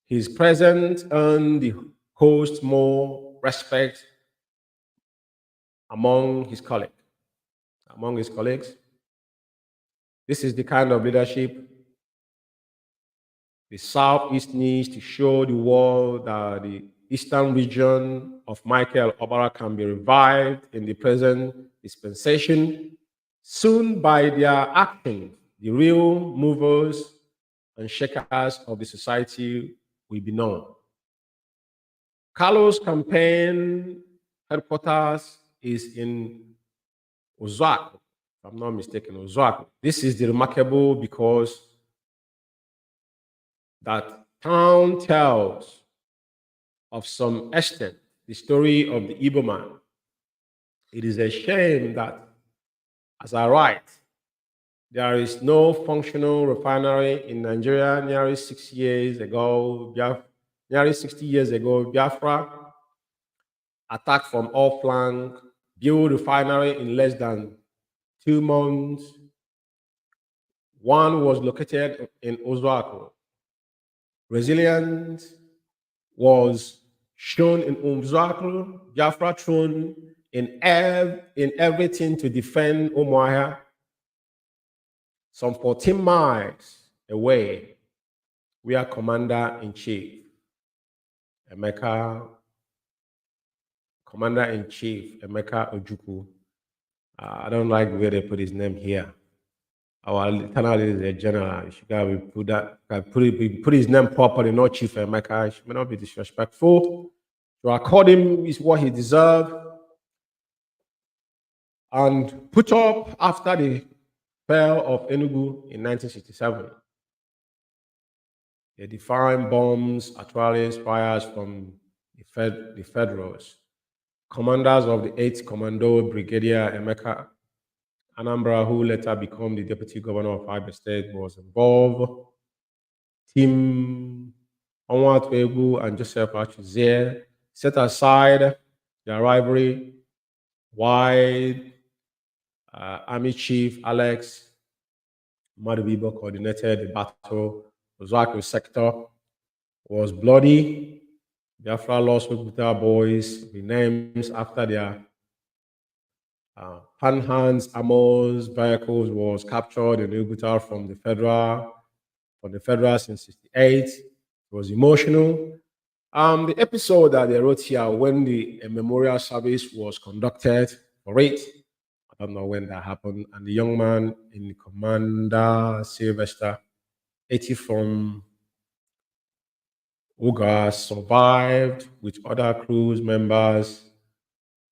his presence earned the host more respect among his colleagues. This is the kind of leadership the Southeast needs to show the world that the Eastern region of Michael Obara can be revived in the present dispensation. Soon, by their actions, the real movers and shakers of the society will be known. Carlo's campaign headquarters is in Ozuaku, if I'm not mistaken, Ozuaku. This is the remarkable because that town tells of some extent the story of the Igbo man. It is a shame that, as I write, there is no functional refinery in Nigeria. Nearly 60 years ago, Biafra attacked from all flanks, built refinery in less than 2 months. One was located in Ozuako. Resilience was shown in Ozuako. Biafra thrown in everything to defend Umuahia. Some 14 miles away, where Commander-in-Chief Emeka Ojukwu, I don't like the way they put his name here. Our lieutenant is a general. You should put his name properly, not Chief Emeka. He may not be disrespectful. To accord him is what he deserves. And put up after the fall of Enugu in 1967. They defined bombs, artillery fires from the Federals. Commanders of the 8th Commando, Brigadier Emeka Anambra, who later became the Deputy Governor of Abia State, was involved. Team Onwatuegu and Joseph Achizie set aside their rivalry. Wide Army Chief Alex Madubibo coordinated the battle. Ozuako sector was bloody. Biafra lost Oguta boys, renamed after their Panhans Amos vehicles was captured in Oguta from the Federals in 1968. It was emotional. The episode that they wrote here when the memorial service was conducted for it, I don't know when that happened, and the young man in Commander Sylvester, 80 from Uga, survived with other crew members.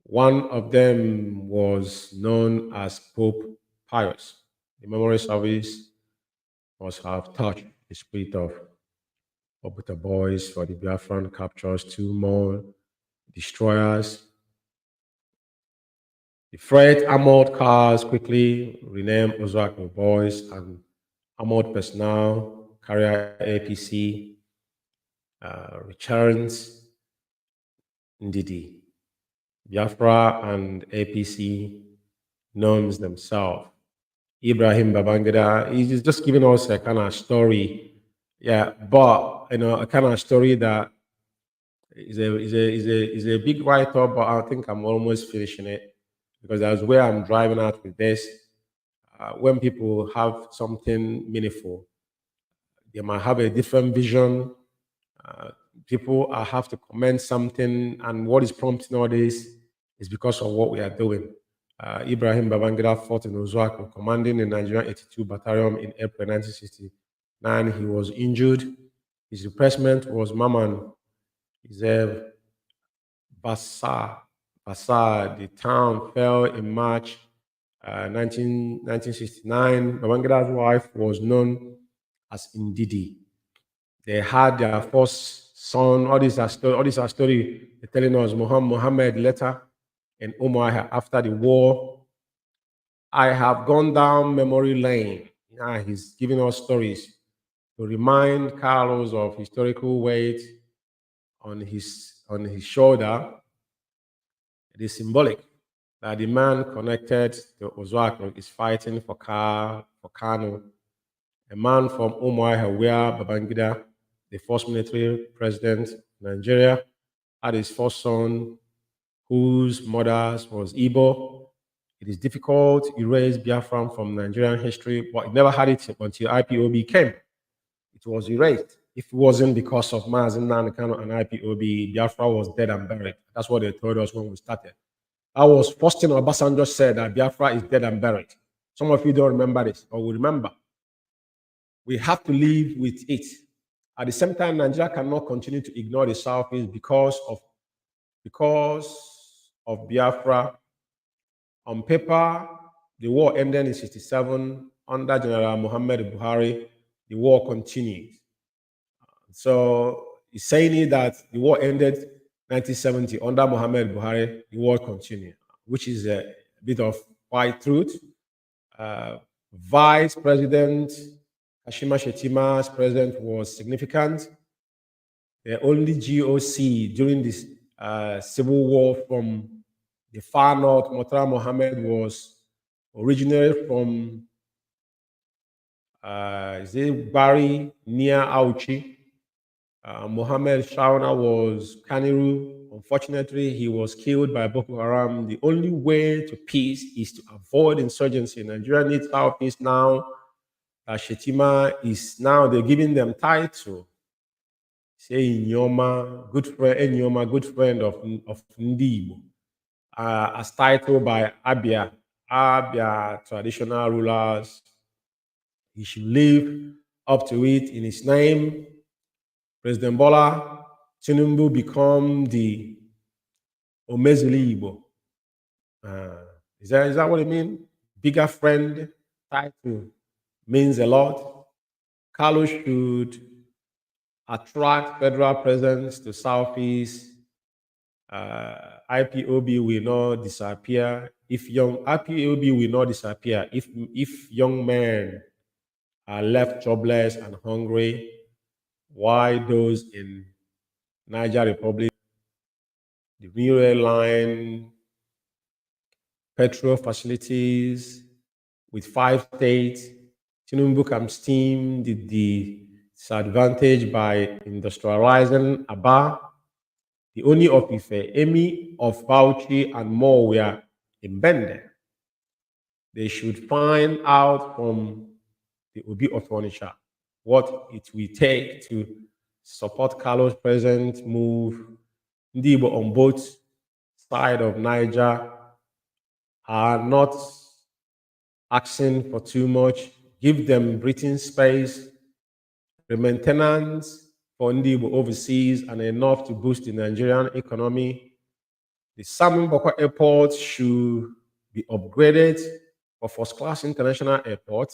One of them was known as Pope Pius. The memorial service must have touched the spirit of Obuta boys for the Biafran captures 2 more destroyers. The freight armored cars quickly renamed Ozuako boys and armored personnel carrier APC returns Ndidi. Biafra and APC norms themselves. Ibrahim Babangida, he's just giving us a kind of story. Yeah, but a kind of story that is a big write-up, but I think I'm almost finishing it because that's where I'm driving at with this. When people have something meaningful, they might have a different vision. People have to comment something, and what is prompting all this is because of what we are doing. Ibrahim Babangida fought in Ozuako, commanding the Nigerian 82 Battalion in April 1969. He was injured. His replacement was Maman Izev Bassa. The town fell in March 1969. Babangida's wife was known as Ndidi. They had their first son. All these are story. They're telling us Muhammad later in Umuahia after the war. I have gone down memory lane. He's giving us stories to remind Carlos of historical weight on his shoulder. It is symbolic that the man connected to Ozuako is fighting for Kano, a man from Umuahia where Babangida, the first military president of Nigeria, had his first son, whose mother was Igbo. It is difficult to erase Biafra from Nigerian history, but it never had it until IPOB came. It was erased. If it wasn't because of Mazi Umeh and IPOB, Biafra was dead and buried. That's what they told us when we started. That was first thing Obasanjo said, that Biafra is dead and buried. Some of you don't remember this, or will remember. We have to live with it. At the same time, Nigeria cannot continue to ignore the Southeast because of Biafra. On paper, the war ended in 1967 under General Muhammad Buhari. The war continued. So he's saying that the war ended 1970 under Muhammad Buhari, the war continued, which is a bit of white truth. Vice President Kashima Shettima's presence was significant. The only GOC during this civil war from the far north, Murtala Mohammed, was originally from Bari near Auchi. Mohammed Shauna was Kaniru. Unfortunately, he was killed by Boko Haram. The only way to peace is to avoid insurgency. Nigeria needs our peace now. Shettima is now, they're giving them title. Say Nyoma, good friend of Ndibo. As titled by Abia traditional rulers. He should live up to it in his name. President Bola Tinubu become the Omezili Igbo. Is that what it means? Bigger friend title means a lot. Carlos should attract federal presence to Southeast. IPOB will not disappear. IPOB will not disappear if young men are left jobless and hungry, why those in Niger Republic, the railway line, petrol facilities with 5 states, Tinubu can steam the disadvantage by industrializing Aba, the only of Ife, Emi of Bauchi, and more were in Bende. They should find out from the Obi of Onitsha what it will take to support Carlos' present move. Ndibo on both sides of Niger are not asking for too much. Give them breathing space, the maintenance for Ndibo overseas, and enough to boost the Nigerian economy. The Simon Boko Airport should be upgraded for first-class international airport.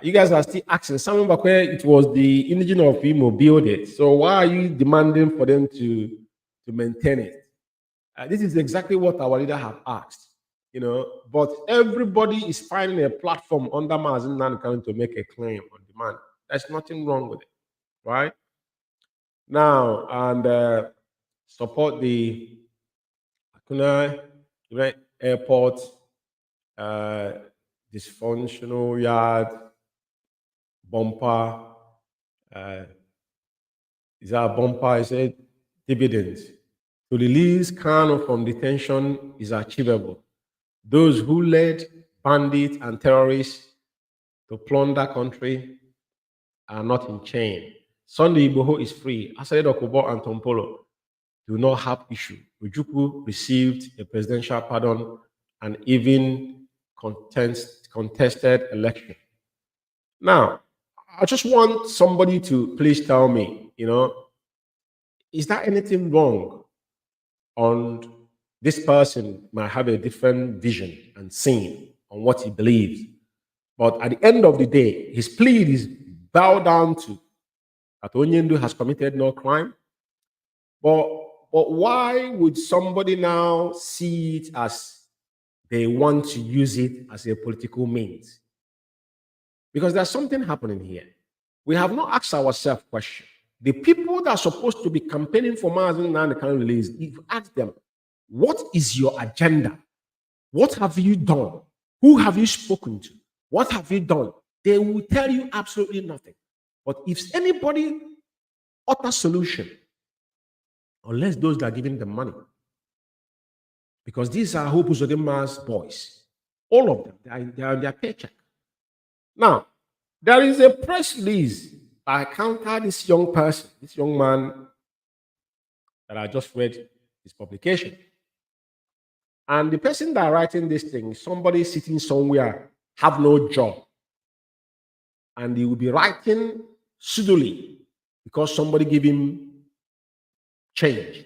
You guys are still asking, Simon Boko, it was the Indigenous of Imo built it. So why are you demanding for them to maintain it? This is exactly what our leader have asked. But everybody is finding a platform under Mazi Umeh to make a claim on demand. There's nothing wrong with it, right? Now, and support the Akuna Airport, dysfunctional yard, bumper. Is that a bumper? Is it dividends? To release Kano from detention is achievable. Those who led bandits and terrorists to plunder country are not in chain. Sunday Igboho is free. Asade Okubo and Tompolo do not have issue. Ojukwu received a presidential pardon and even contested election. Now, I just want somebody to please tell me, is there anything wrong on this person might have a different vision and scene on what he believes. But at the end of the day, his plea is bow down to that Onyendu has committed no crime. But why would somebody now see it as they want to use it as a political means? Because there's something happening here. We have not asked ourselves question. The people that are supposed to be campaigning for Mazi Umeh can release, if you ask them, what is your agenda? What have you done? Who have you spoken to? What have you done? They will tell you absolutely nothing. But if anybody utter solution, unless those that are giving them money, because these are Hope Uzodimma's boys, all of them, they are on their paycheck. Now, there is a press release. I counted this young person, this young man that I just read his publication. And the person that writing this thing, somebody sitting somewhere, have no job. And he will be writing pseudily because somebody give him change.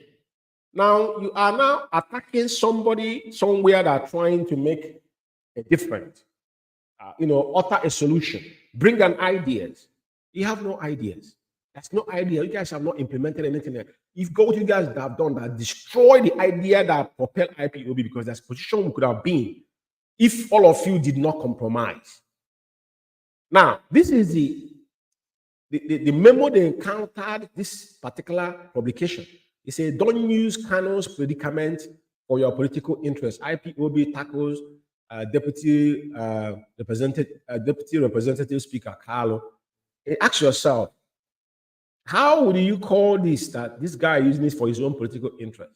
Now, you are now attacking somebody somewhere that are trying to make a difference. Utter a solution. Bring an ideas. You have no ideas. That's no idea. You guys have not implemented anything. If what you guys have done that destroy the idea that propel IPOB, because that's position we could have been if all of you did not compromise. Now, this is the memo they encountered this particular publication. It said, don't use Kano's predicament for your political interest. IPOB tackles Deputy Representative Speaker Carlo. Ask yourself, how would you call this that this guy is using this for his own political interest?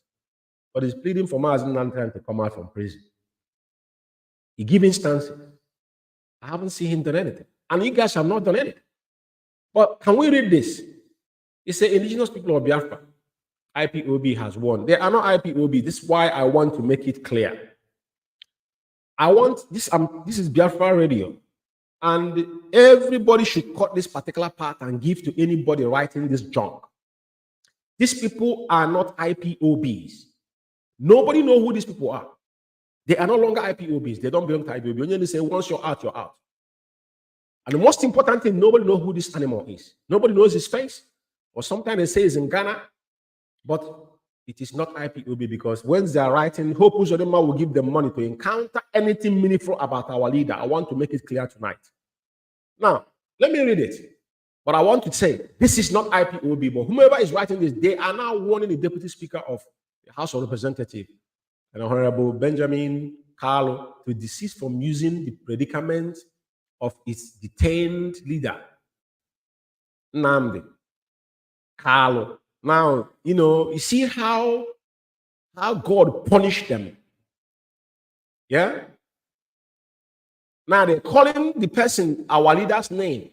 But he's pleading for Mazi Umeh to come out from prison. He gives instances. I haven't seen him do anything. And you guys have not done anything. But can we read this? It says, indigenous people of Biafra, IPOB has won. They are not IPOB. This is why I want to make it clear. I want this. This is Biafra Radio. And everybody should cut this particular part and give to anybody writing this junk. These people are not IPOBs. Nobody knows who these people are. They are no longer IPOBs. They don't belong to IPOB. You only say, once you're out, you're out. And the most important thing, nobody knows who this animal is. Nobody knows his face. Or sometimes they say he's in Ghana, but it is not IPOB, because when they are writing, Hope Uzodinma will give them money to encounter anything meaningful about our leader. I want to make it clear tonight. Now, let me read it. But I want to say, this is not IPOB, but whomever is writing this, they are now warning the Deputy Speaker of the House of Representatives, and Honorable Benjamin Carlo, to desist from using the predicament of its detained leader, Nnamdi Carlo. Now, you see how God punished them. Yeah? Now they're calling the person our leader's name.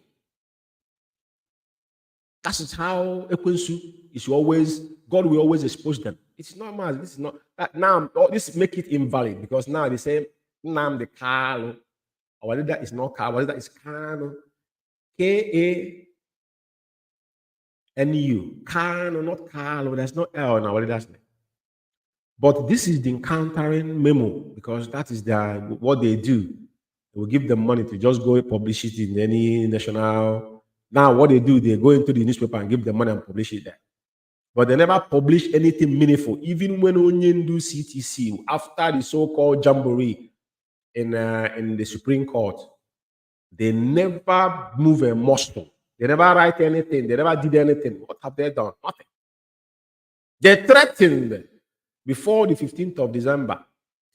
That is how Ekwensu is always, God will always expose them. It's not much. This is not that now. This make it invalid, because now they say Nnamdi Carlo. Our leader is not Carlo. Our leader is Kanu. K-A-N-U. Kanu, not Carlo. There's no L in our leader's name. But this is the encountering memo, because that is what they do. They will give them money to just go publish it in any national. Now what they do, they go into the newspaper and give them money and publish it there. But they never publish anything meaningful. Even when Onyen do CTC after the so-called jamboree in the Supreme Court, they never move a muscle. They never write anything. They never did anything. What have they done? Nothing. They threatened before the 15th of December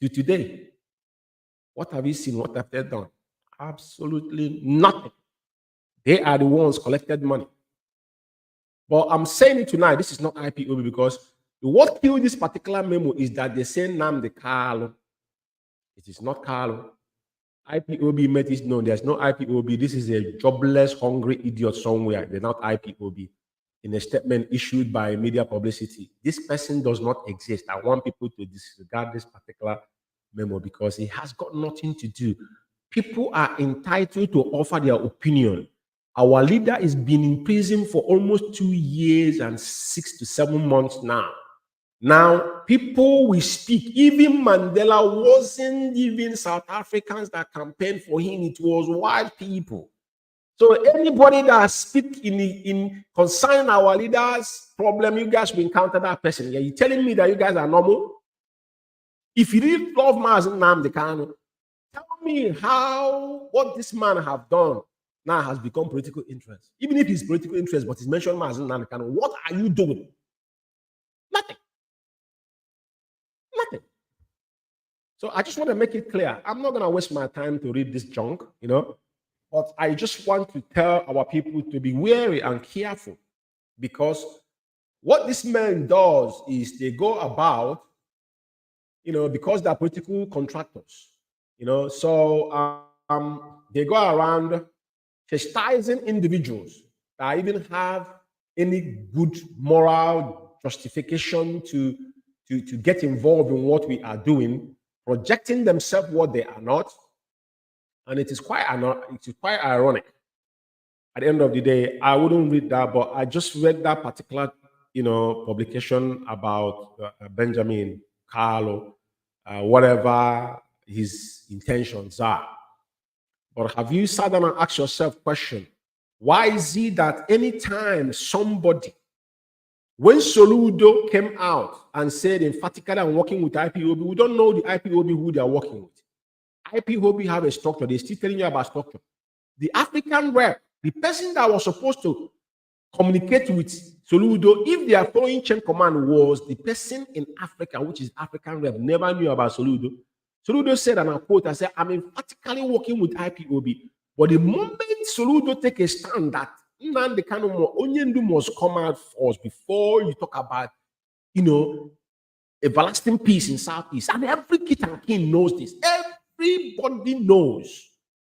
to today. What have you seen? What have they done? Absolutely nothing. They are the ones collected money. But I'm saying it tonight, this is not IPOB, because what killed this particular memo is that they say Nnamdi Carlo. It is not Carlo. IPOB made it known. There's no IPOB. This is a jobless, hungry idiot somewhere. They're not IPOB. In a statement issued by media publicity, this person does not exist. I want people to disregard this particular memo, because it has got nothing to do. People are entitled to offer their opinion. Our leader is been in prison for almost 2 years and 6 to 7 months now. Now, people will speak. Even Mandela wasn't even South Africans that campaigned for him. It was white people. So anybody that speak in concerning our leader's problem, you guys will encounter that person. Yeah, you telling me that you guys are normal? If you really love Mazi Umeh, tell me what this man have done now has become political interest. Even if it's political interest, but it's mentioned Mazi Umeh, what are you doing? Nothing. Nothing. So I just want to make it clear. I'm not going to waste my time to read this junk, but I just want to tell our people to be wary and careful, because what this man does is they go about, because they're political contractors, so they go around chastising individuals that even have any good moral justification to get involved in what we are doing, projecting themselves what they are not. And it is quite ironic. At the end of the day, I wouldn't read that, but I just read that particular, publication about Benjamin Carlo, whatever his intentions are. But have you sat down and asked yourself question, Why is it that anytime somebody, when Soludo came out and said emphatically, I'm working with IPOB, we don't know the IPOB who they are working with. IPOB have a structure. They're still telling you about structure. The African rep, the person that was supposed to communicate with Soludo, if they are following chain command, was the person in Africa, which is African rep, never knew about Soludo. Soludo said, and I quote, I said, I'm emphatically working with IPOB. But the moment Soludo take a stand that the kind of Onyendu must come out first before you talk about, everlasting peace in Southeast. And every kid and king knows this. Everybody knows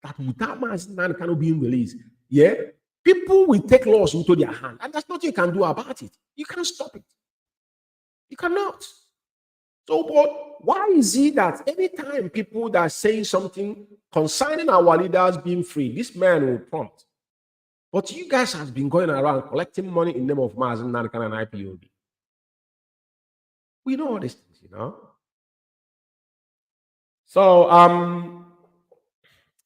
that without Mazi cannot being released, yeah, people will take laws into their hand, and there's nothing you can do about it. You can't stop it. You cannot. So, but why is it that anytime people that are saying something concerning our leaders being free, this man will prompt? But you guys have been going around collecting money in the name of Mazi and IPOB. We know all these things, So,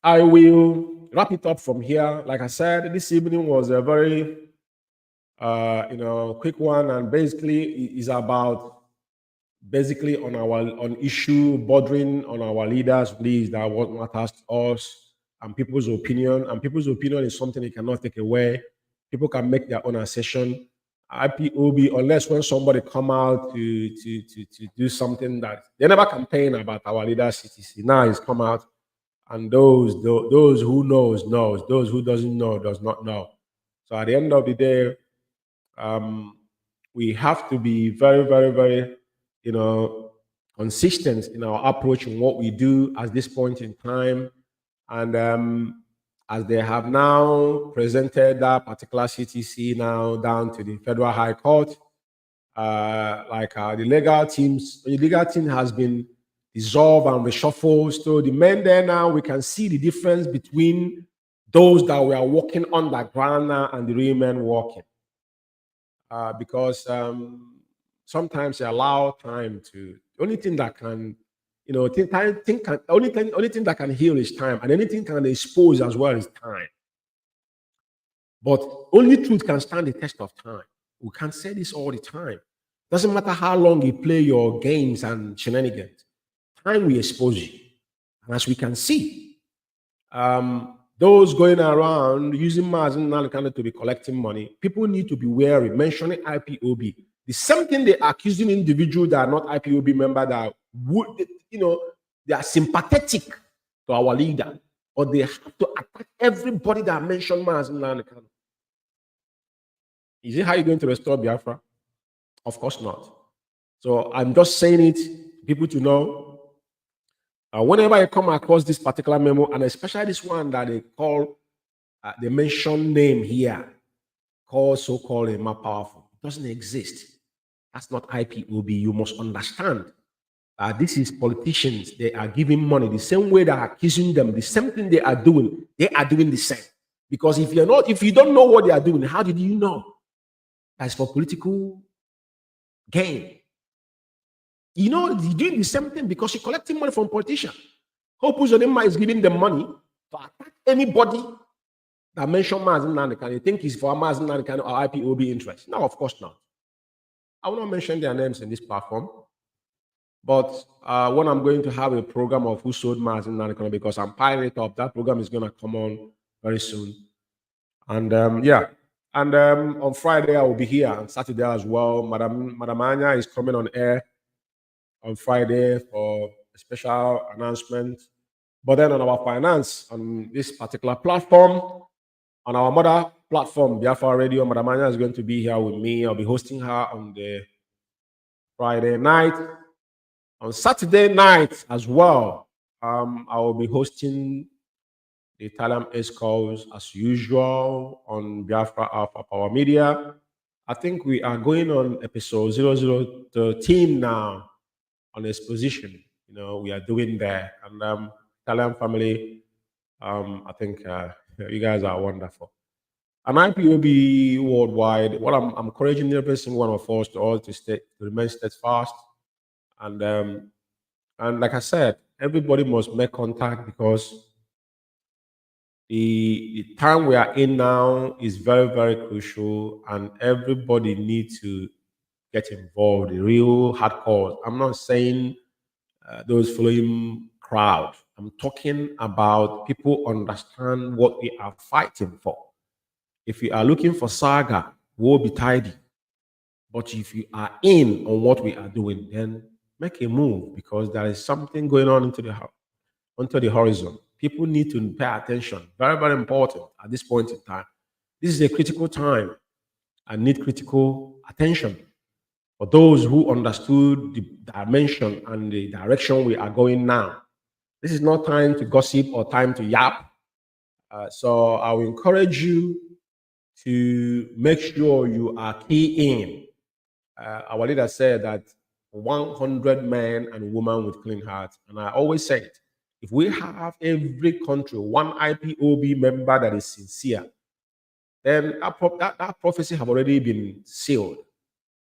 I will wrap it up from here. Like I said, this evening was a very, quick one, and basically is about on issue bordering on our leaders' list, that what matters to us and people's opinion. And people's opinion is something you cannot take away. People can make their own assertion. IPOB, unless when somebody come out to do something that they never campaign about our leaders' CTC. Now it's come out. And those who knows, those who doesn't know, does not know. So at the end of the day, we have to be very, very, very, consistent in our approach in what we do at this point in time. And as they have now presented that particular CTC now down to the Federal High Court, the legal team has been dissolved and reshuffled. So the men there now, we can see the difference between those that were working underground now and the real men working. Because sometimes they allow time to, the only thing that can, only thing that can heal is time, and anything can expose as well is time. But only truth can stand the test of time. We can't say this all the time. Doesn't matter how long you play your games and shenanigans. Time will expose you. And as we can see, those going around using Mazi to be collecting money, people need to be wary, mentioning IPOB. The same thing they are accusing individuals that are not IPOB members that would, they are sympathetic to our leader, but they have to attack everybody that mentioned Mazi. Is it how you're going to restore Biafra? Of course not. So I'm just saying it, people to know. Whenever you come across this particular memo, and especially this one that they call, they mention name here, so-called a more powerful, it doesn't exist. That's not IPOB. You must understand. This is politicians. They are giving money the same way they are accusing them. The same thing they are doing the same. Because if you don't know what they are doing, how did you know? That's for political gain. You're doing the same thing because you're collecting money from politicians. Hope Uzodinma is giving them money to attack anybody that mentioned Mazi Nnamdi. You think it's for Mazi Nnamdi or IPOB interest? No, of course not. I will not mention their names in this platform. But when I'm going to have a program of who sold Mazi Nnamdi, because I'm piling it up, that program is going to come on very soon. And on Friday I will be here, and Saturday as well. Madam Anya is coming on air on Friday for a special announcement. But then on our finance, on this particular platform, on our mother platform, Biafra Radio, Madam Anya is going to be here with me. I'll be hosting her on the Friday night. On Saturday night as well, I will be hosting the Italian Escos as usual on Biafra Alpha Power Media. I think we are going on episode 0013 now on exposition. We are doing there. And Italian family, I think you guys are wonderful. And IPOB worldwide, what I'm encouraging every single one of us to remain steadfast. And like I said, everybody must make contact, because The time we are in now is very, very crucial, and everybody needs to get involved, the real hardcore. I'm not saying those following crowd. I'm talking about people understand what we are fighting for. If you are looking for saga, woe betide. But if you are in on what we are doing, then make a move, because there is something going on onto the horizon. People need to pay attention. Very, very important at this point in time. This is a critical time and need critical attention. For those who understood the dimension and the direction we are going now, this is not time to gossip or time to yap. So I will encourage you to make sure you are key in. Our leader said that 100 men and women with clean hearts. And I always say it, if we have every country, one IPOB member that is sincere, then that prophecy have already been sealed.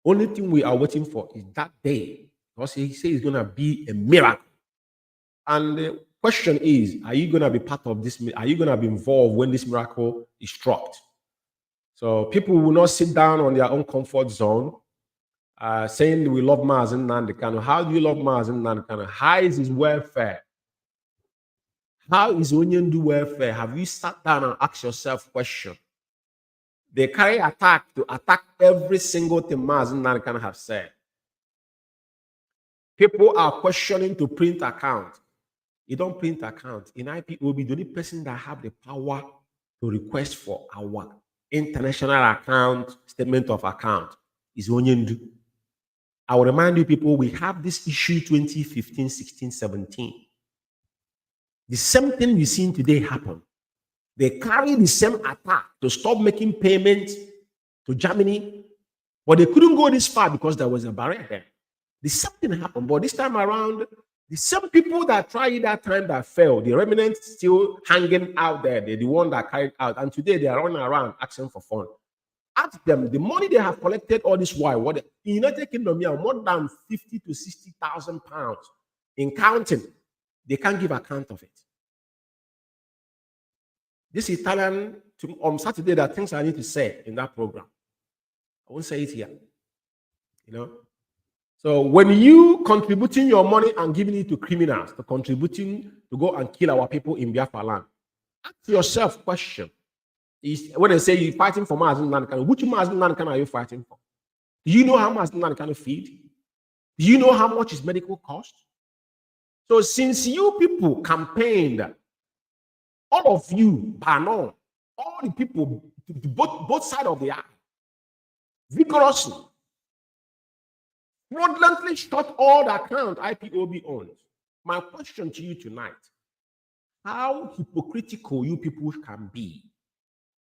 Only thing we are waiting for is that day, because he says it's going to be a miracle. And the question is, are you going to be part of this? Are you going to be involved when this miracle is struck? So people will not sit down on their own comfort zone, saying we love Mazi Umeh. How do you love Mazi Umeh? How is his welfare? How is Onyendu welfare? Have you sat down and asked yourself question? They carry attack to attack every single thing Mazi Umeh have said. People are questioning to print account. You don't print account. In IPOB, the only person that have the power to request for our international account, statement of account, is Onyendu. I will remind you people, we have this issue 2015, 16, 17. The same thing we've seen today happen. They carry the same attack to stop making payments to Germany, but they couldn't go this far because there was a barrier there. The same thing happened, but this time around, the same people that tried that time that failed, the remnants still hanging out there. They're the one that carried out, and today they are running around asking for fun. Ask them the money they have collected all this while. What in the United Kingdom, more than 50 to 60,000 pounds in counting. They can't give account of it. This Italian on Saturday, there are things I need to say in that program. I won't say it here. You know. So when you contributing your money and giving it to criminals, to contributing to go and kill our people in Biafra land, ask yourself question. Is when they say you're fighting for Mazi Umeh, which Mazi Umeh are you fighting for? Do you know how Mazi Umeh feed? Do you know how much his medical cost? So since you people campaigned, all of you, Banon, all the people, both sides of the aisle, vigorously, fraudulently shut all the account IPOB owns. My question to you tonight, how hypocritical you people can be.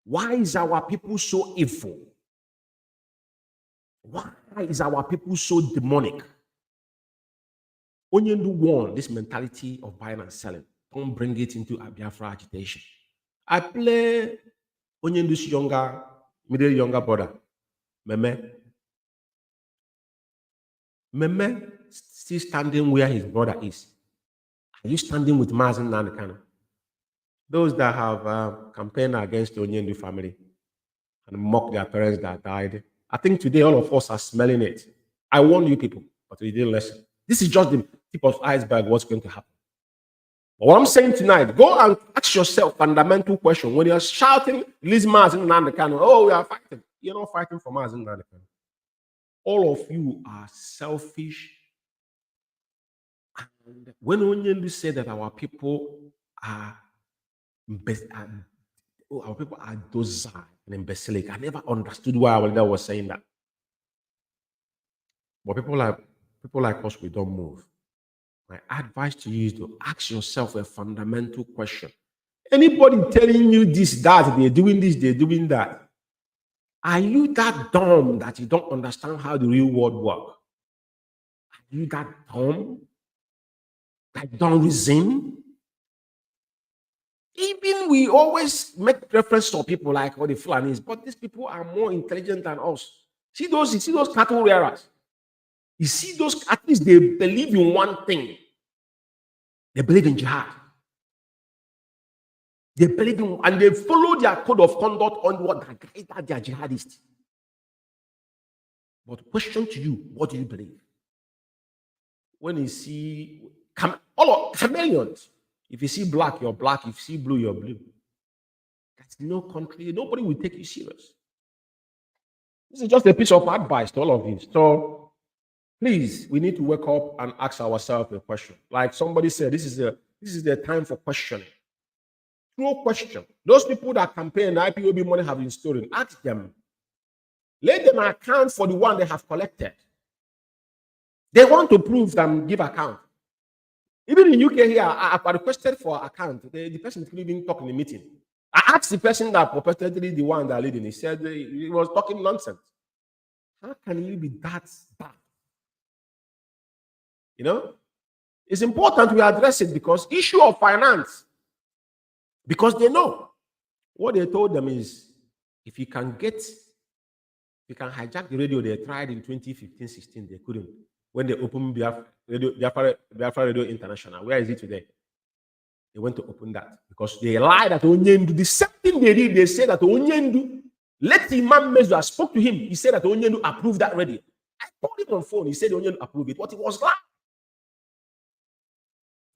Why is our people so evil? Why is our people so demonic? Onyendu warn this mentality of buying and selling. Don't bring it into a Biafra agitation. I play Onyendu's middle younger brother, Meme. Meme still standing where his brother is. Are you standing with Mazi Umeh? Those that have campaigned against the Onyendu family and mocked their parents that died, I think today all of us are smelling it. I warn you people, but we didn't listen. This is just the tip of the iceberg, what's going to happen. But what I'm saying tonight, go and ask yourself fundamental question. When you're shouting, release Mazi Umeh, oh, we are fighting. You're not fighting for Mazi Umeh. All of you are selfish. And when Onyendu said that our people are docile and imbecilic, I never understood why our leader was saying that. But people like us, we don't move. My advice to you is to ask yourself a fundamental question. Anybody telling you this, that, they're doing this, they're doing that, are you that dumb that you don't understand how the real world works? Are you that dumb? That don't reason? Even we always make reference to people like all the Fulanis, but these people are more intelligent than us. You see those cattle rearers. You see those, at least they believe in one thing. They believe in jihad. They believe in, and they follow their code of conduct on what that they are jihadists. But question to you, what do you believe? When you see chameleons, if you see black, you're black. If you see blue, you're blue. That's no country. Nobody will take you serious. This is just a piece of advice to all of you. So please, we need to wake up and ask ourselves a question. Like somebody said, this is the time for questioning. No question. Those people that campaign IPOB money have been stolen. Ask them. Let them account for the one they have collected. They want to prove and give account. Even in UK here, I requested for account. The person couldn't even talk in the meeting. I asked the person that perpetrated the one that leading. He said he was talking nonsense. How can you be that bad? You know, it's important we address it because issue of finance. Because they know what they told them is if you can hijack the radio they tried in 2015-16, they couldn't. When they opened Biafra Radio International, where is it today? They went to open that because they lied that Onyendu. The same thing they did, they said that Onyendu, let Imam Mezu, I spoke to him, he said that Onyendu approved that radio. I called him on phone, he said Onyendu approved it. What it was like.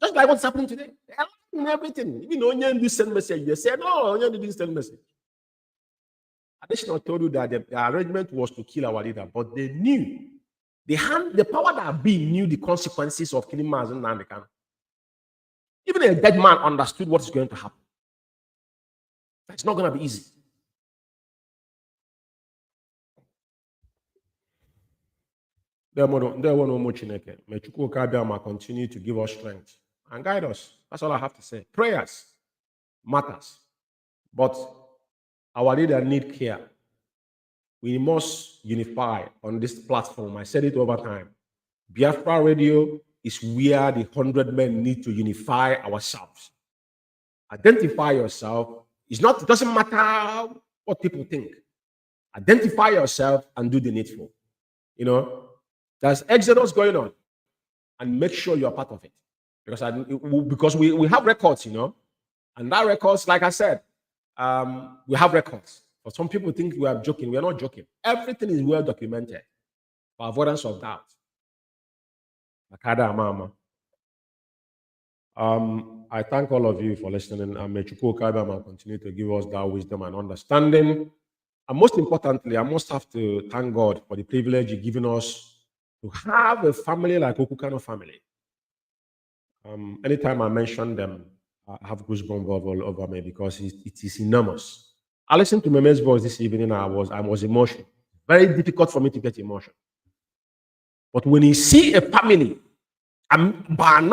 Just like what's happening today. They're lying in everything. Even Onyendu sent message, they said, no, Onyendu didn't send message. Additional told you that the arrangement was to kill our leader, but they knew. The power that be knew the consequences of killing Mazi Umeh. Even a dead man understood what is going to happen. It's not going to be easy. May Chukwu continue to give us strength and guide us. That's all I have to say. Prayers matters, but our leader need care. We must unify on this platform. I said it over time. Biafra Radio is where the 100 men need to unify ourselves. Identify yourself. It doesn't matter what people think. Identify yourself and do the needful. You know, there's exodus going on, and make sure you're part of it. Because we have records, you know, and that records, like I said, we have records. But some people think we are joking. We are not joking. Everything is well documented for avoidance of doubt. I thank all of you for listening, and may Chukwu continue to give us that wisdom and understanding. And most importantly, I must have to thank God for the privilege He's given us to have a family like Okukano family. Anytime I mention them, I have goosebumps all over me because it is enormous. I listened to Meme's voice this evening. I was emotional. Very difficult for me to get emotional. But when you see a family, Banon,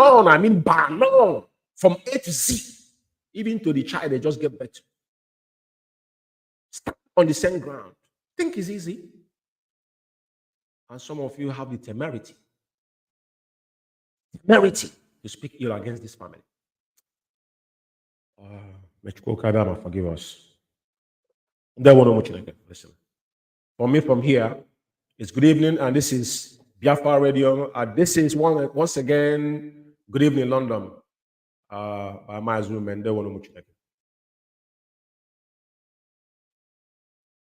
from A to Z, even to the child they just get better, stand on the same ground. Think it's easy. And some of you have the temerity to speak ill against this family. May Chukwu forgive us. Listen. For me, from here, it's good evening, and this is Biafra Radio. This is once again, good evening, London. By Mazi Umeh.